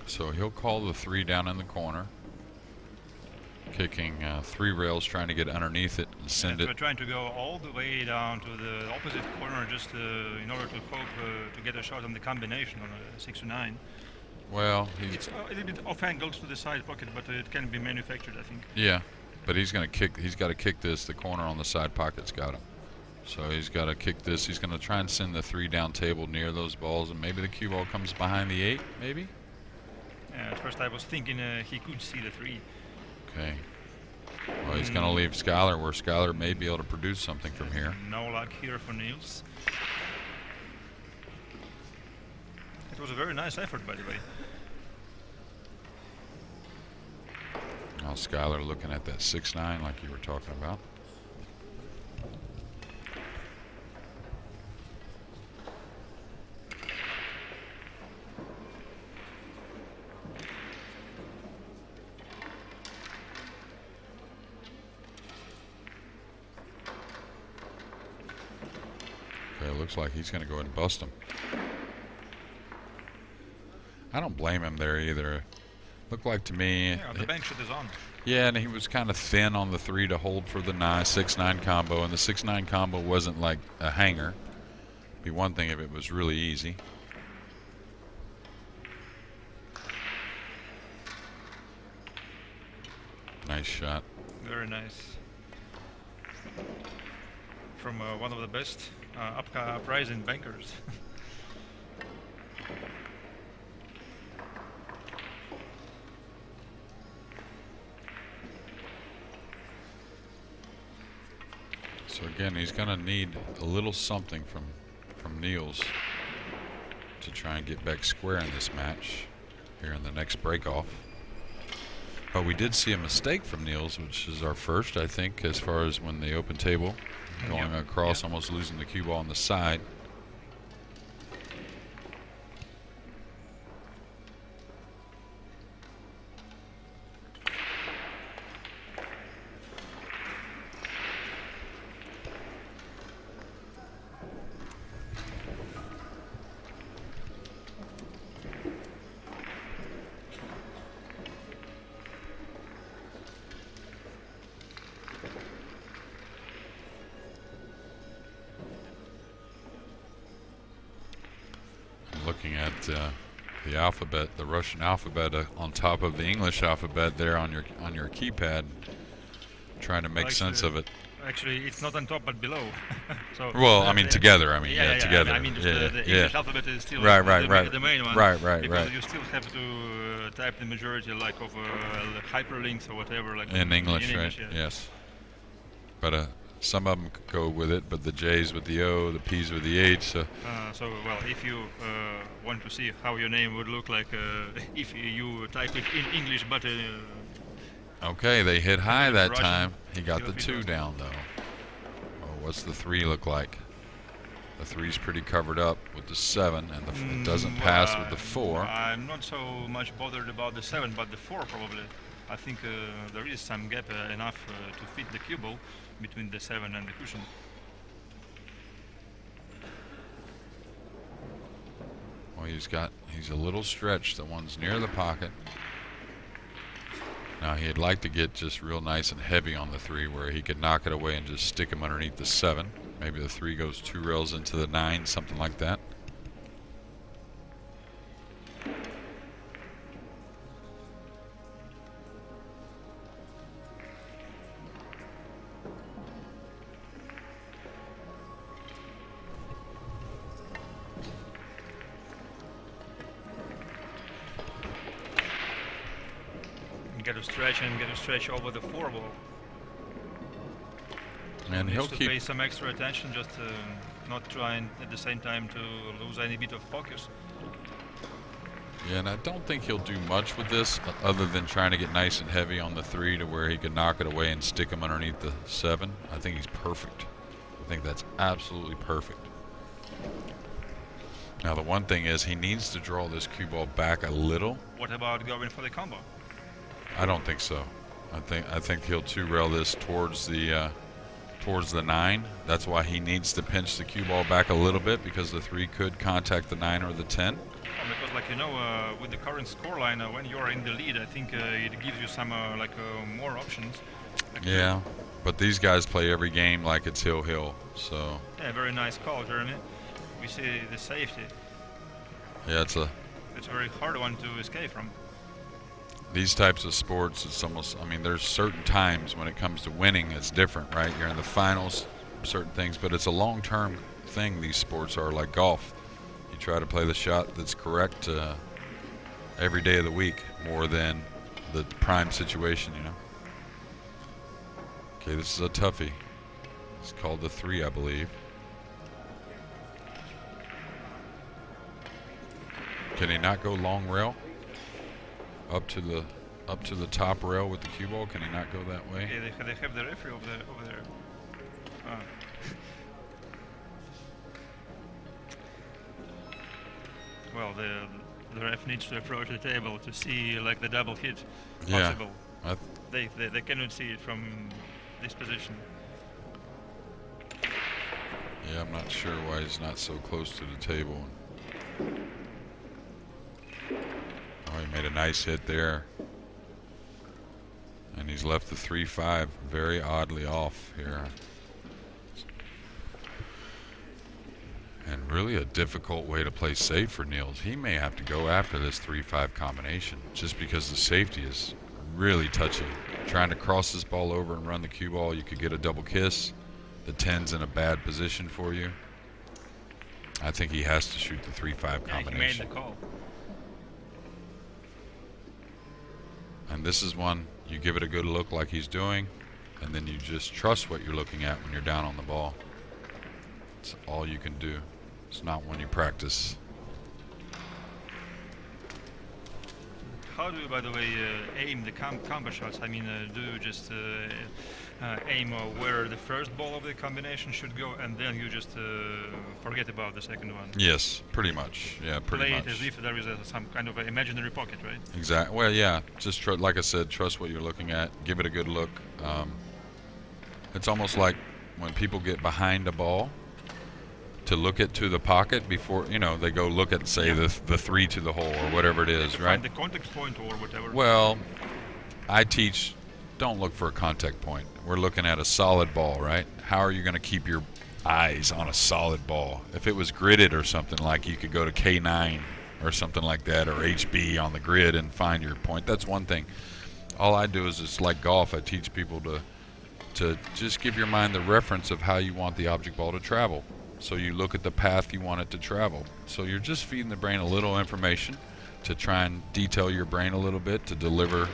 So he'll call the 3 down in the corner, kicking 3 rails, trying to get underneath it and send it. We're trying to go all the way down to the opposite corner just in order to hope to get a shot on the combination on a 6-9. Well, It's a little bit off-angled to the side pocket, but it can be manufactured, I think. yeah, but he's going to kick. He's got to kick this. The corner on the side pocket's got him. So he's got to kick this. He's going to try and send the 3 down table near those balls, and maybe the cue ball comes behind the 8, maybe? At first I was thinking he could see the 3. Okay. Well, he's going to leave Skyler where Skyler may be able to produce something from here. No luck here for Niels. It was a very nice effort, by the way. Now Skyler looking at that 6-9 like you were talking about. Okay, looks like he's going to go ahead and bust him. I don't blame him there either. Looked like to me. Yeah, the bank shot is on. Yeah, and he was kind of thin on the 3 to hold for the 6-9 combo, and the 6-9 combo wasn't like a hanger. Be one thing if it was really easy. Nice shot. Very nice. from one of the best uprising bankers. So again, he's going to need a little something from Niels to try and get back square in this match here in the next break-off. But we did see a mistake from Niels, which is our first, I think, as far as when the open table going across, almost losing the cue ball on the side. Looking at the alphabet, the Russian alphabet on top of the English alphabet there on your keypad, trying to make sense of it. Actually, it's not on top but below. So well, I mean together. I mean together. I mean the English alphabet is still right, the main one. Right. Because you still have to type the majority like of hyperlinks or whatever. Like in English, in right? English, yeah. Yes. But some of them go with it, but the J's with the O, the P's with the H. So well, if you want to see how your name would look like if you type it in English, but okay, they hit high that Russian, time. He got the 2 down though. Oh, what's the 3 look like? The 3's pretty covered up with the 7, and it doesn't pass with the 4. I'm not so much bothered about the 7, but the 4 probably. I think there is some gap enough to fit the cue ball between the 7 and the cushion. Well, he's a little stretched. The one's near the pocket. Now he'd like to get just real nice and heavy on the 3 where he could knock it away and just stick him underneath the 7. Maybe the 3 goes 2 rails into the 9, something like that. Get a stretch over the 4 ball. And he'll to pay some extra attention, just not trying at the same time to lose any bit of focus. Yeah, and I don't think he'll do much with this other than trying to get nice and heavy on the 3 to where he can knock it away and stick him underneath the 7. I think he's perfect. I think that's absolutely perfect. Now the one thing is he needs to draw this cue ball back a little. What about going for the combo? I don't think so. I think he'll 2 rail this towards the 9. That's why he needs to pinch the cue ball back a little bit, because the 3 could contact the 9 or the 10. Because, like, you know, with the current scoreline, when you're in the lead, I think it gives you some more options. Yeah, but these guys play every game like it's hill, so. Yeah, very nice call, Jeremy. We see the safety. Yeah, it's a very hard one to escape from. These types of sports, it's almost, I mean, there's certain times when it comes to winning, it's different, right? You're in the finals, certain things, but it's a long-term thing. These sports are like golf. You try to play the shot that's correct every day of the week, more than the prime situation, you know? Okay, this is a toughie. It's called the 3, I believe. Can he not go long rail? Up to the top rail with the cue ball? Can he not go that way? Yeah, they have the referee over there. Well, the ref needs to approach the table to see like the double hit possible. Yeah, they cannot see it from this position. Yeah, I'm not sure why he's not so close to the table. Oh, he made a nice hit there. And he's left the 3-5 very oddly off here. And really a difficult way to play safe for Niels. He may have to go after this 3-5 combination just because the safety is really touchy. Trying to cross this ball over and run the cue ball, you could get a double kiss. the 10's in a bad position for you. I think he has to shoot the 3-5 combination. He made the call. And this is one you give it a good look like he's doing, and then you just trust what you're looking at when you're down on the ball. It's all you can do. It's not one you practice. How do you, by the way, aim the combo shots? I mean, do you just aim where the first ball of the combination should go, and then you just forget about the second one? Yes, pretty much. Yeah, pretty much. Play it as if there is some kind of imaginary pocket, right? Exactly. Well, yeah. Just like I said, trust what you're looking at. Give it a good look. It's almost like when people get behind a ball, to look it to the pocket before, you know, they go look at, say, the 3 to the hole or whatever it is, right? Find the contact point or whatever. Well, I teach, don't look for a contact point. We're looking at a solid ball, right? How are you going to keep your eyes on a solid ball? If it was gridded or something, like you could go to K9 or something like that, or HB on the grid and find your point, that's one thing. All I do is, it's like golf. I teach people to just give your mind the reference of how you want the object ball to travel. So you look at the path you want it to travel. So you're just feeding the brain a little information to try and detail your brain a little bit to deliver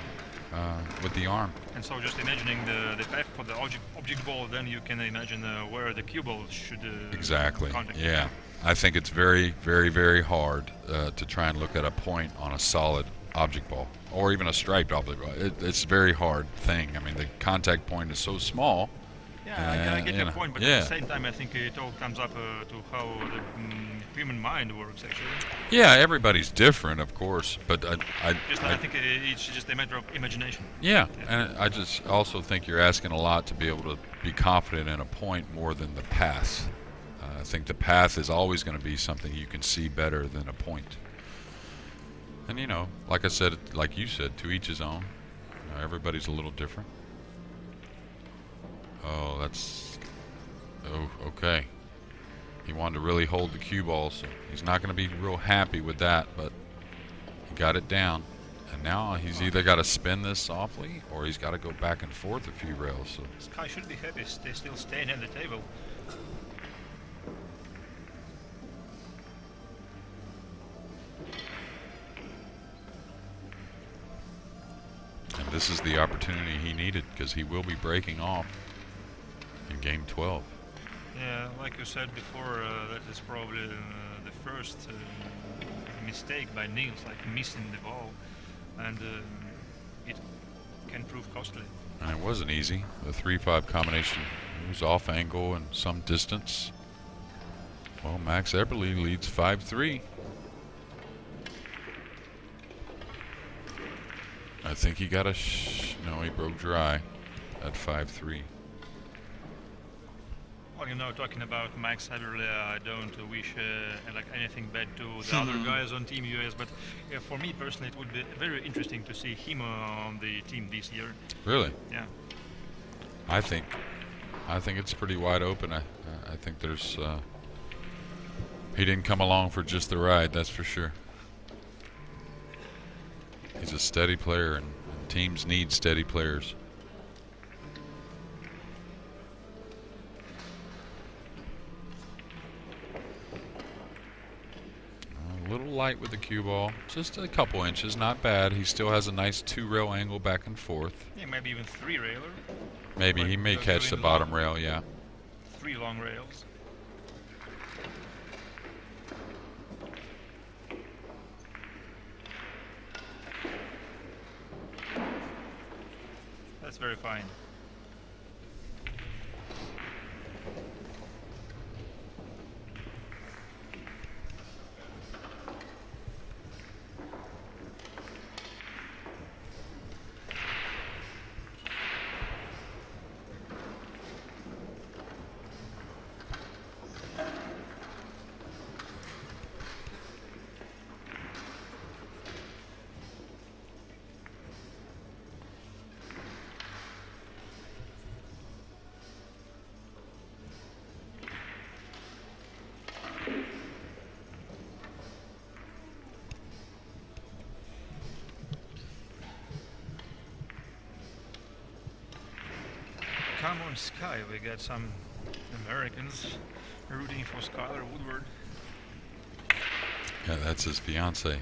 with the arm. And so just imagining the path for the object ball, then you can imagine where the cue ball should exactly. contact. Yeah. I think it's very, very, very hard to try and look at a point on a solid object ball or even a striped object ball. It's a very hard thing. I mean, the contact point is so small. Yeah, I get your point, but at the same time, I think it all comes up to how the human mind works, actually. Yeah, everybody's different, of course, but I think it's just a matter of imagination. Yeah, and I just also think you're asking a lot to be able to be confident in a point more than the path. I think the path is always going to be something you can see better than a point. And, you know, like I said, like you said, to each his own. You know, everybody's a little different. Oh, that's... Oh, okay. He wanted to really hold the cue ball, so he's not going to be real happy with that, but he got it down. And now he's either got to spin this softly, or he's got to go back and forth a few rails. So Sky should be happy. They're still staying at the table. And this is the opportunity he needed, because he will be breaking off in game 12. Yeah, like you said before, that is probably the first mistake by Niels, like missing the ball, and it can prove costly. And it wasn't easy. The 3-5 combination was off angle and some distance. Well, Max Eberle leads 5-3. I think he got a no, he broke dry at 5-3. Well, you know, talking about Max Eberle, I don't wish like anything bad to the other guys on Team US, but for me personally, it would be very interesting to see him on the team this year. Really? Yeah. I think it's pretty wide open. I think there's he didn't come along for just the ride, that's for sure. He's a steady player, and teams need steady players. A little light with the cue ball, just a couple inches, not bad. He still has a nice 2-rail angle back and forth. Yeah, maybe even 3-railer. Maybe he may catch the bottom rail, yeah. 3 long rails. That's very fine. come on Sky, we got some Americans rooting for Skyler Woodward. Yeah, that's his fiance.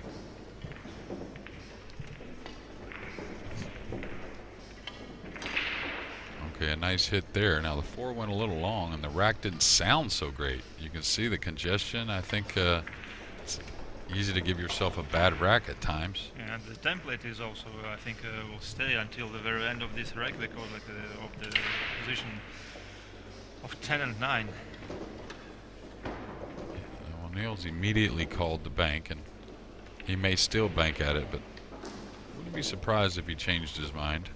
Okay, a nice hit there. Now the 4 went a little long and the rack didn't sound so great. You can see the congestion. I think it's easy to give yourself a bad rack at times. And the template is also, I think, will stay until the very end of this rack because of the position of 10 and 9. Well, Niels immediately called the bank, and he may still bank at it, but wouldn't be surprised if he changed his mind.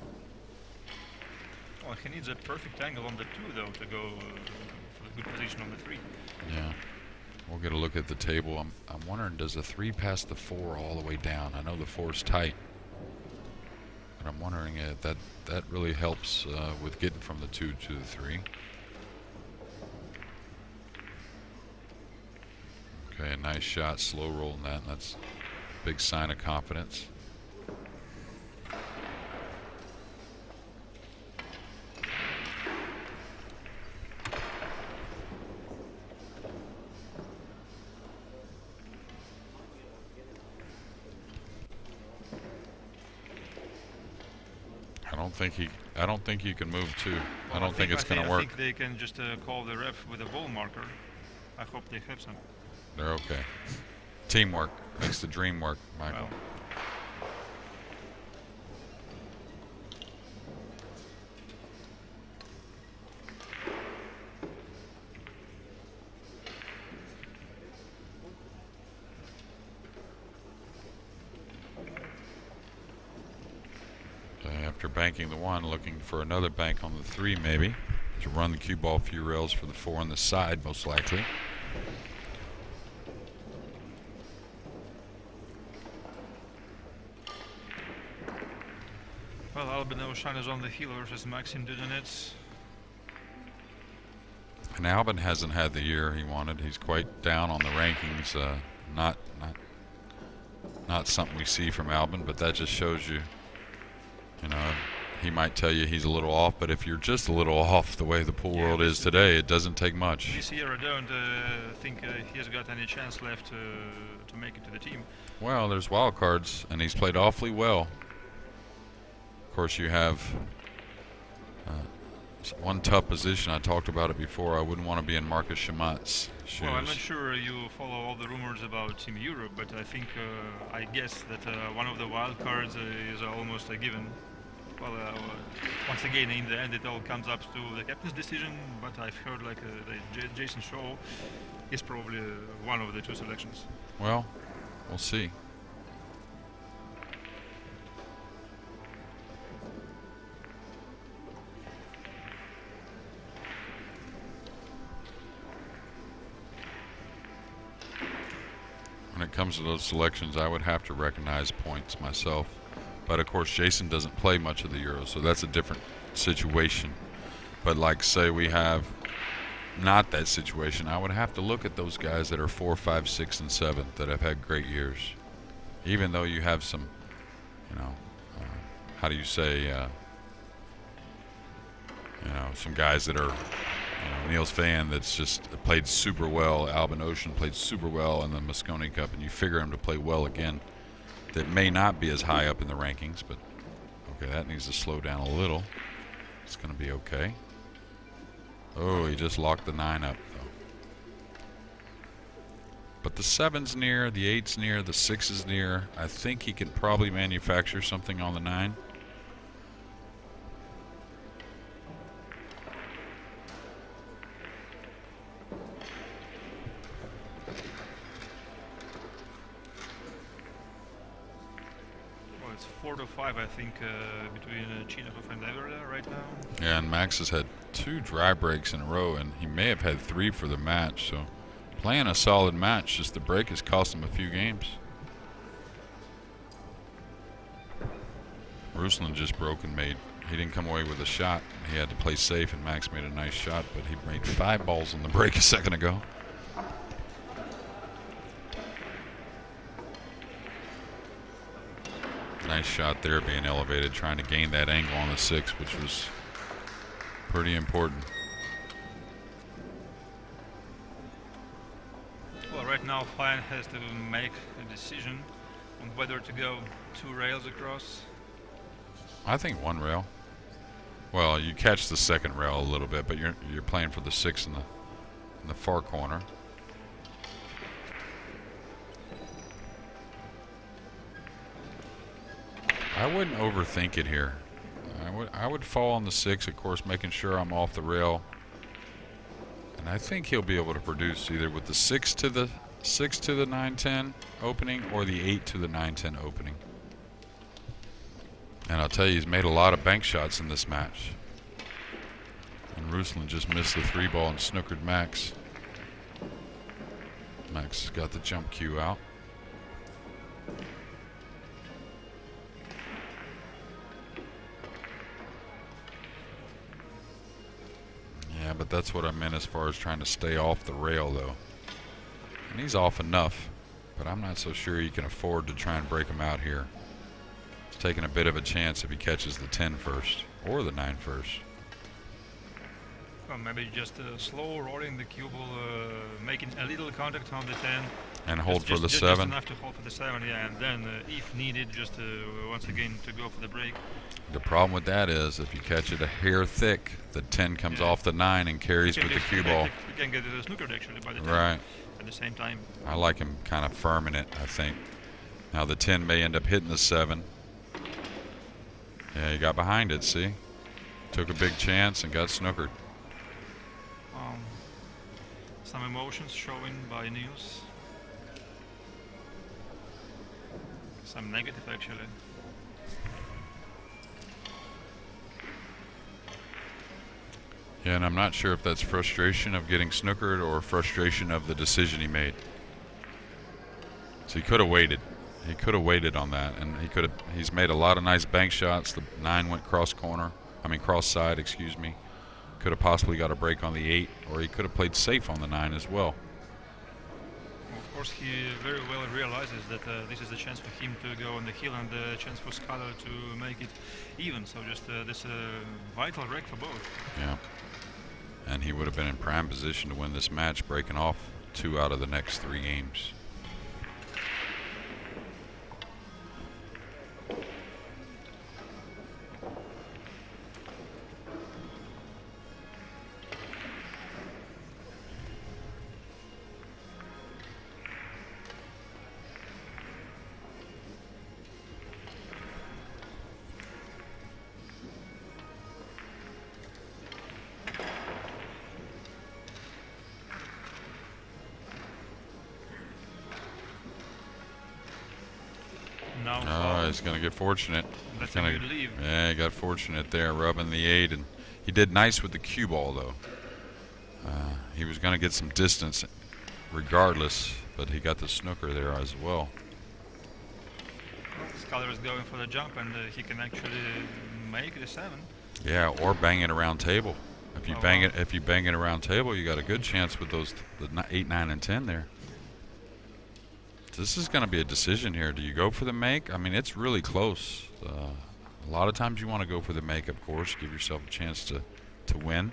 Well, he needs a perfect angle on the 2 though to go for the good position on the 3. Yeah. We'll get a look at the table. I'm wondering, does the 3 pass the 4 all the way down? I know the 4's tight, but I'm wondering if that really helps with getting from the 2 to the 3. Okay, a nice shot, slow rolling that, and that's a big sign of confidence. I don't think you can move 2. I don't think it's going to work. I think they can just call the ref with a ball marker. I hope they have some. They're okay. Teamwork makes the dream work, Michael. Well. After banking the 1, looking for another bank on the 3 maybe, to run the cue ball a few rails for the 4 on the side most likely. Well, Albin O'Shan is on the heel versus Maxim Dudenets. And Albin hasn't had the year he wanted. He's quite down on the rankings. Not something we see from Albin, but that just shows you, you know, he might tell you he's a little off, but if you're just a little off the way the pool world is today, it doesn't take much. This year I don't think he has got any chance left to make it to the team. Well, there's wild cards, and he's played awfully well. Of course, you have one tough position. I talked about it before. I wouldn't want to be in Marcus Shamat's shoes. Well, I'm not sure you follow all the rumors about Team Europe, but I think, I guess that one of the wild cards is almost a given. Well, once again, in the end, it all comes up to the captain's decision, but I've heard like Jason Shaw is probably one of the 2 selections. Well, we'll see. When it comes to those selections, I would have to recognize points myself. But of course, Jason doesn't play much of the Euros, so that's a different situation. But like, say we have not that situation, I would have to look at those guys that are 4, 5, 6, and 7 that have had great years. Even though you have some, you know, how do you say, you know, some guys that are, you know, Niels Feijen that's just played super well. Albin O'Shan played super well in the Mosconi Cup, and you figure him to play well again. That may not be as high up in the rankings, but okay, that needs to slow down a little. It's going to be okay. Oh, he just locked the 9 up, though. But the 7's near, the 8's near, the 6 is near. I think he can probably manufacture something on the 9. It's 4 to 5, I think, between Chinakov and Everda right now. Yeah, and Max has had 2 dry breaks in a row, and he may have had 3 for the match. So playing a solid match, just the break has cost him a few games. Ruslan just broke and he didn't come away with a shot. He had to play safe, and Max made a nice shot, but he made 5 balls on the break a second ago. Nice shot there, being elevated, trying to gain that angle on the 6, which was pretty important. Well, right now Feijen has to make a decision on whether to go 2 rails across. I think 1 rail. Well, you catch the second rail a little bit, but you're playing for the 6 in the far corner. I wouldn't overthink it here. I would fall on the 6, of course, making sure I'm off the rail. And I think he'll be able to produce either with the 6 to the 9-10 opening or the 8 to the 9-10 opening. And I'll tell you, he's made a lot of bank shots in this match. And Ruslan just missed the 3 ball and snookered Max. Max has got the jump cue out. Yeah, but that's what I meant as far as trying to stay off the rail, though. And he's off enough, but I'm not so sure you can afford to try and break him out here. He's taking a bit of a chance if he catches the 10 first, or the 9 first. Well, maybe just slow rolling the cue ball, making a little contact on the 10. And hold for the just 7. Just enough to hold for the 7, yeah, and then if needed, just once again to go for the break. The problem with that is if you catch it a hair thick, the 10 comes off the 9 and carries with the cue ball. You can get it snookered actually by the 10 right. at the same time. I like him kind of firming it, I think. Now the 10 may end up hitting the 7. Yeah, he got behind it, see? Took a big chance and got snookered. Some emotions showing by Niels. Some negative actually. Yeah, and I'm not sure if that's frustration of getting snookered or frustration of the decision he made. So he could have waited. He could have waited on that, and he's made a lot of nice bank shots. The 9 went cross side, excuse me. Could have possibly got a break on the 8, or he could have played safe on the 9 as well. Of course, he very well realizes that this is a chance for him to go on the hill and a chance for Skyler to make it even. So just this vital break for both. Yeah. And he would have been in prime position to win this match, breaking off 2 out of the next 3 games. Oh, he's going to get fortunate. That's a good leave. Yeah, he got fortunate there, rubbing the 8, and he did nice with the cue ball, though. He was going to get some distance regardless, but he got the snooker there as well. Skyler is going for the jump, and he can actually make the 7. Yeah, or bang it around table. If you bang it around table, you got a good chance with the 8, 9, and 10 there. This is going to be a decision here. Do you go for the make? I mean, it's really close. A lot of times you want to go for the make, of course, give yourself a chance to win.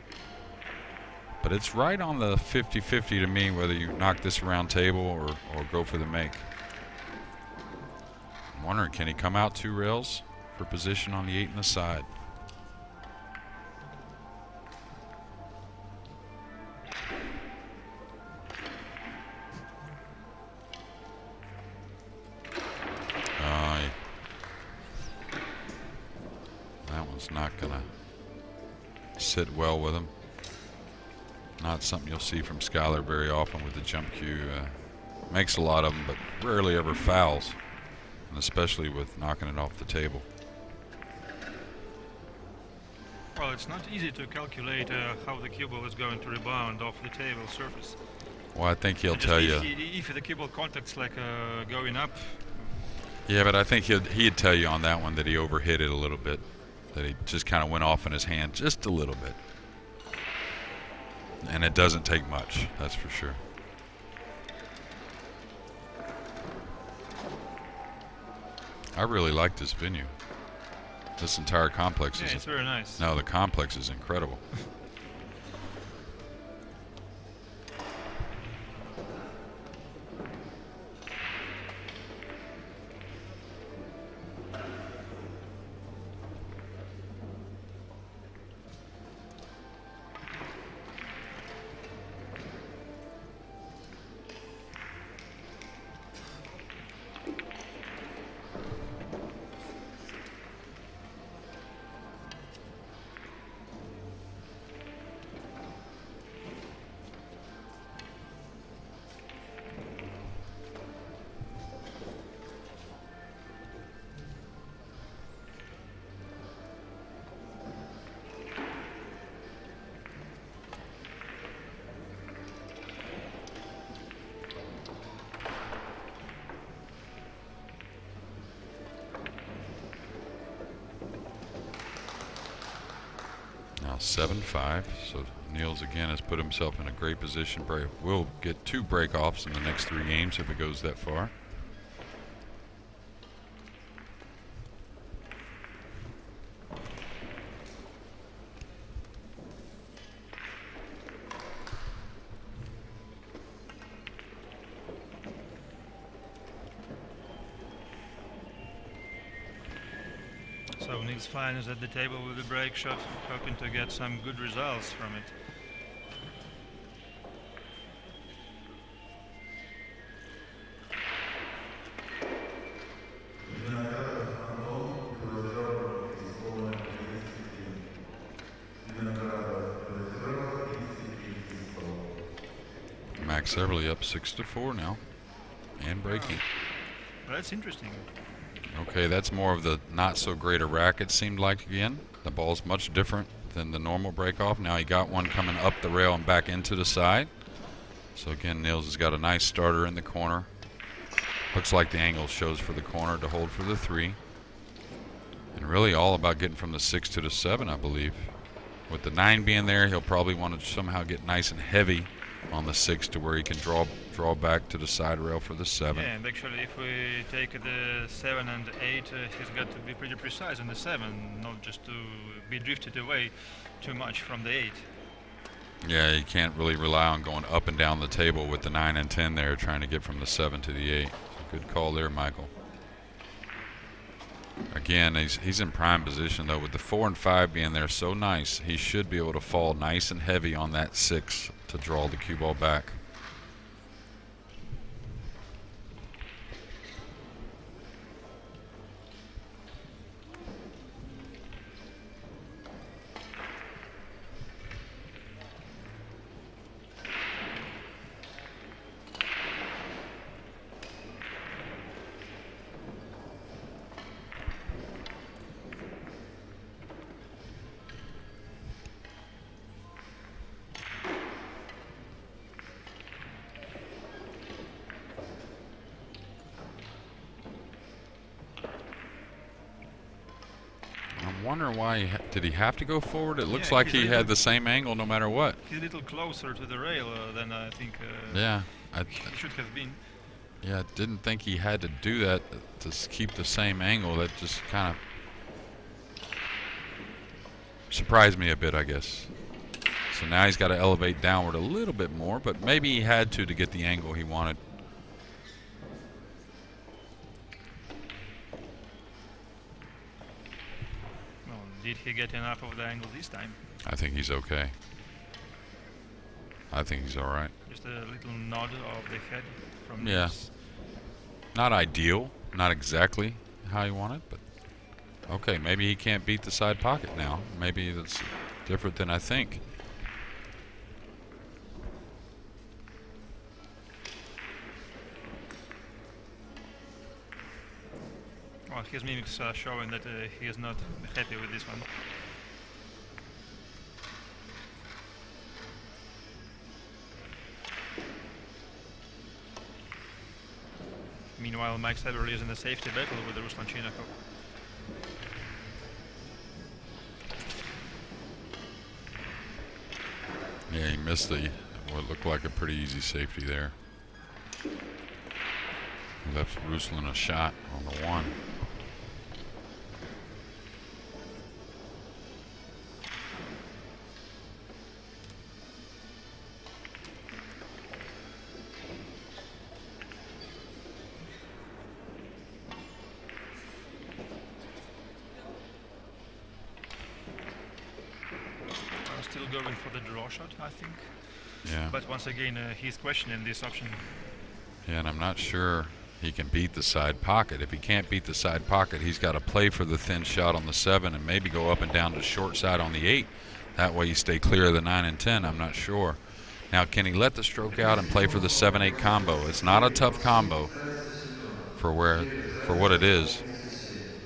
But it's right on the 50-50 to me whether you knock this around table or go for the make. I'm wondering, can he come out 2 rails for position on the 8 and the side? That one's not going to sit well with him. Not something you'll see from Skyler very often with the jump cue. Makes a lot of them, but rarely ever fouls, and especially with knocking it off the table. Well, it's not easy to calculate how the cue ball is going to rebound off the table surface. Well, I think he'll tell you. If the cue ball contact's like going up. Yeah, but I think he'd tell you on that one that he overhit it a little bit, that he just kind of went off in his hand just a little bit. And it doesn't take much, that's for sure. I really like this venue. This entire complex is. It's very nice. No, the complex is incredible. Now 7-5, so Niels again has put himself in a great position. Will get 2 break-offs in the next 3 games if it goes that far. So Niels Feijen is at the table with the break shot, hoping to get some good results from it. Max Everly up 6-4 now, and breaking. Well, that's interesting. Okay, that's more of the not so great a rack, it seemed like again. The ball's much different than the normal break-off. Now he got one coming up the rail and back into the side. So again, Niels has got a nice starter in the corner. Looks like the angle shows for the corner to hold for the 3. And really all about getting from the 6 to the 7, I believe. With the 9 being there, he'll probably want to somehow get nice and heavy on the 6 to where he can draw back to the side rail for the 7. Yeah, and actually if we take the 7 and 8, he's got to be pretty precise on the 7, not just to be drifted away too much from the 8. Yeah, you can't really rely on going up and down the table with the 9 and 10 there, trying to get from the 7 to the 8. So good call there, Michael. Again, he's in prime position though, with the 4 and 5 being there so nice. He should be able to fall nice and heavy on that 6 to draw the cue ball back. I'm wondering why did he have to go forward? It looks like he had the same angle no matter what. He's a little closer to the rail than I think Yeah, he should have been. Yeah, didn't think he had to do that to keep the same angle. That just kind of surprised me a bit, I guess. So now he's got to elevate downward a little bit more, but maybe he had to get the angle he wanted. Well, did he get enough of the angle this time? I think he's okay. I think he's all right. Just a little nod of the head from Yeah. this. Not ideal, not exactly how he wanted, but okay, maybe he can't beat the side pocket now. Maybe that's different than I think. Well, his mimics are showing that he is not happy with this one. Meanwhile, Mike Severly is in a safety battle with Ruslan Chinakov. Yeah, he missed what looked like a pretty easy safety there. He left Ruslan a shot on the 1. going for the draw shot, I think. Yeah. But once again, he's questioning this option. Yeah, and I'm not sure he can beat the side pocket. If he can't beat the side pocket, he's got to play for the thin shot on the 7 and maybe go up and down to short side on the 8. That way you stay clear of the 9 and 10. I'm not sure. Now, can he let the stroke out and play for the 7-8 combo? It's not a tough combo for what it is.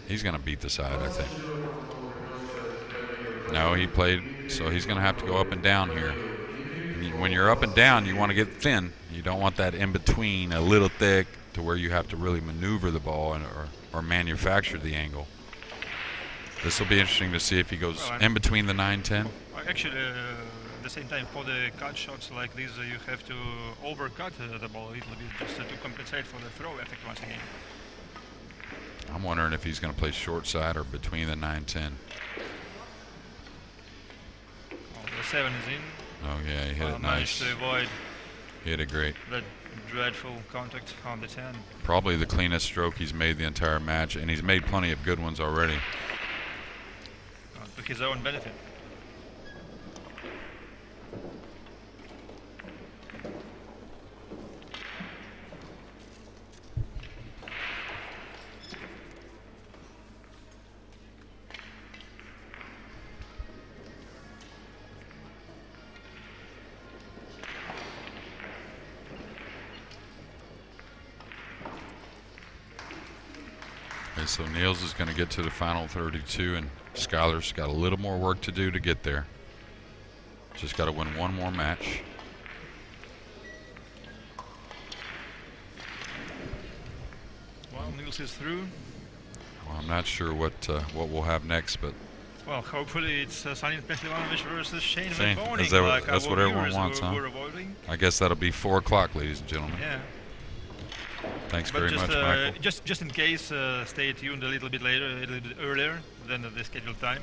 He's going to beat the side, I think. No, he played, so he's going to have to go up and down here. And when you're up and down, you want to get thin. You don't want that in between, a little thick, to where you have to really maneuver the ball or manufacture the angle. This will be interesting to see if he goes in between the 9-10. Actually, at the same time, for the cut shots like this, you have to overcut the ball a little bit just to compensate for the throw effect once again. I'm wondering if he's going to play short side or between the 9-10. Oh, the 7 is in. Oh yeah, he hit it nice. To avoid he hit it great. That dreadful contact on the 10. Probably the cleanest stroke he's made the entire match, and he's made plenty of good ones already. To his own benefit. Okay, so Niels is going to get to the final 32, and Skyler's got a little more work to do to get there. Just got to win one more match. Well, Niels is through. Well, I'm not sure what we'll have next, but well, hopefully it's Sanin Pehlivanovic versus Shane Shane, Van Boening. is that what- like that's our what everyone viewers wants, huh? were avoiding. I guess that'll be 4 o'clock, ladies and gentlemen. Yeah. Thanks But very just, much, Michael. just in case, stay tuned a little bit later, a little bit earlier than the scheduled time.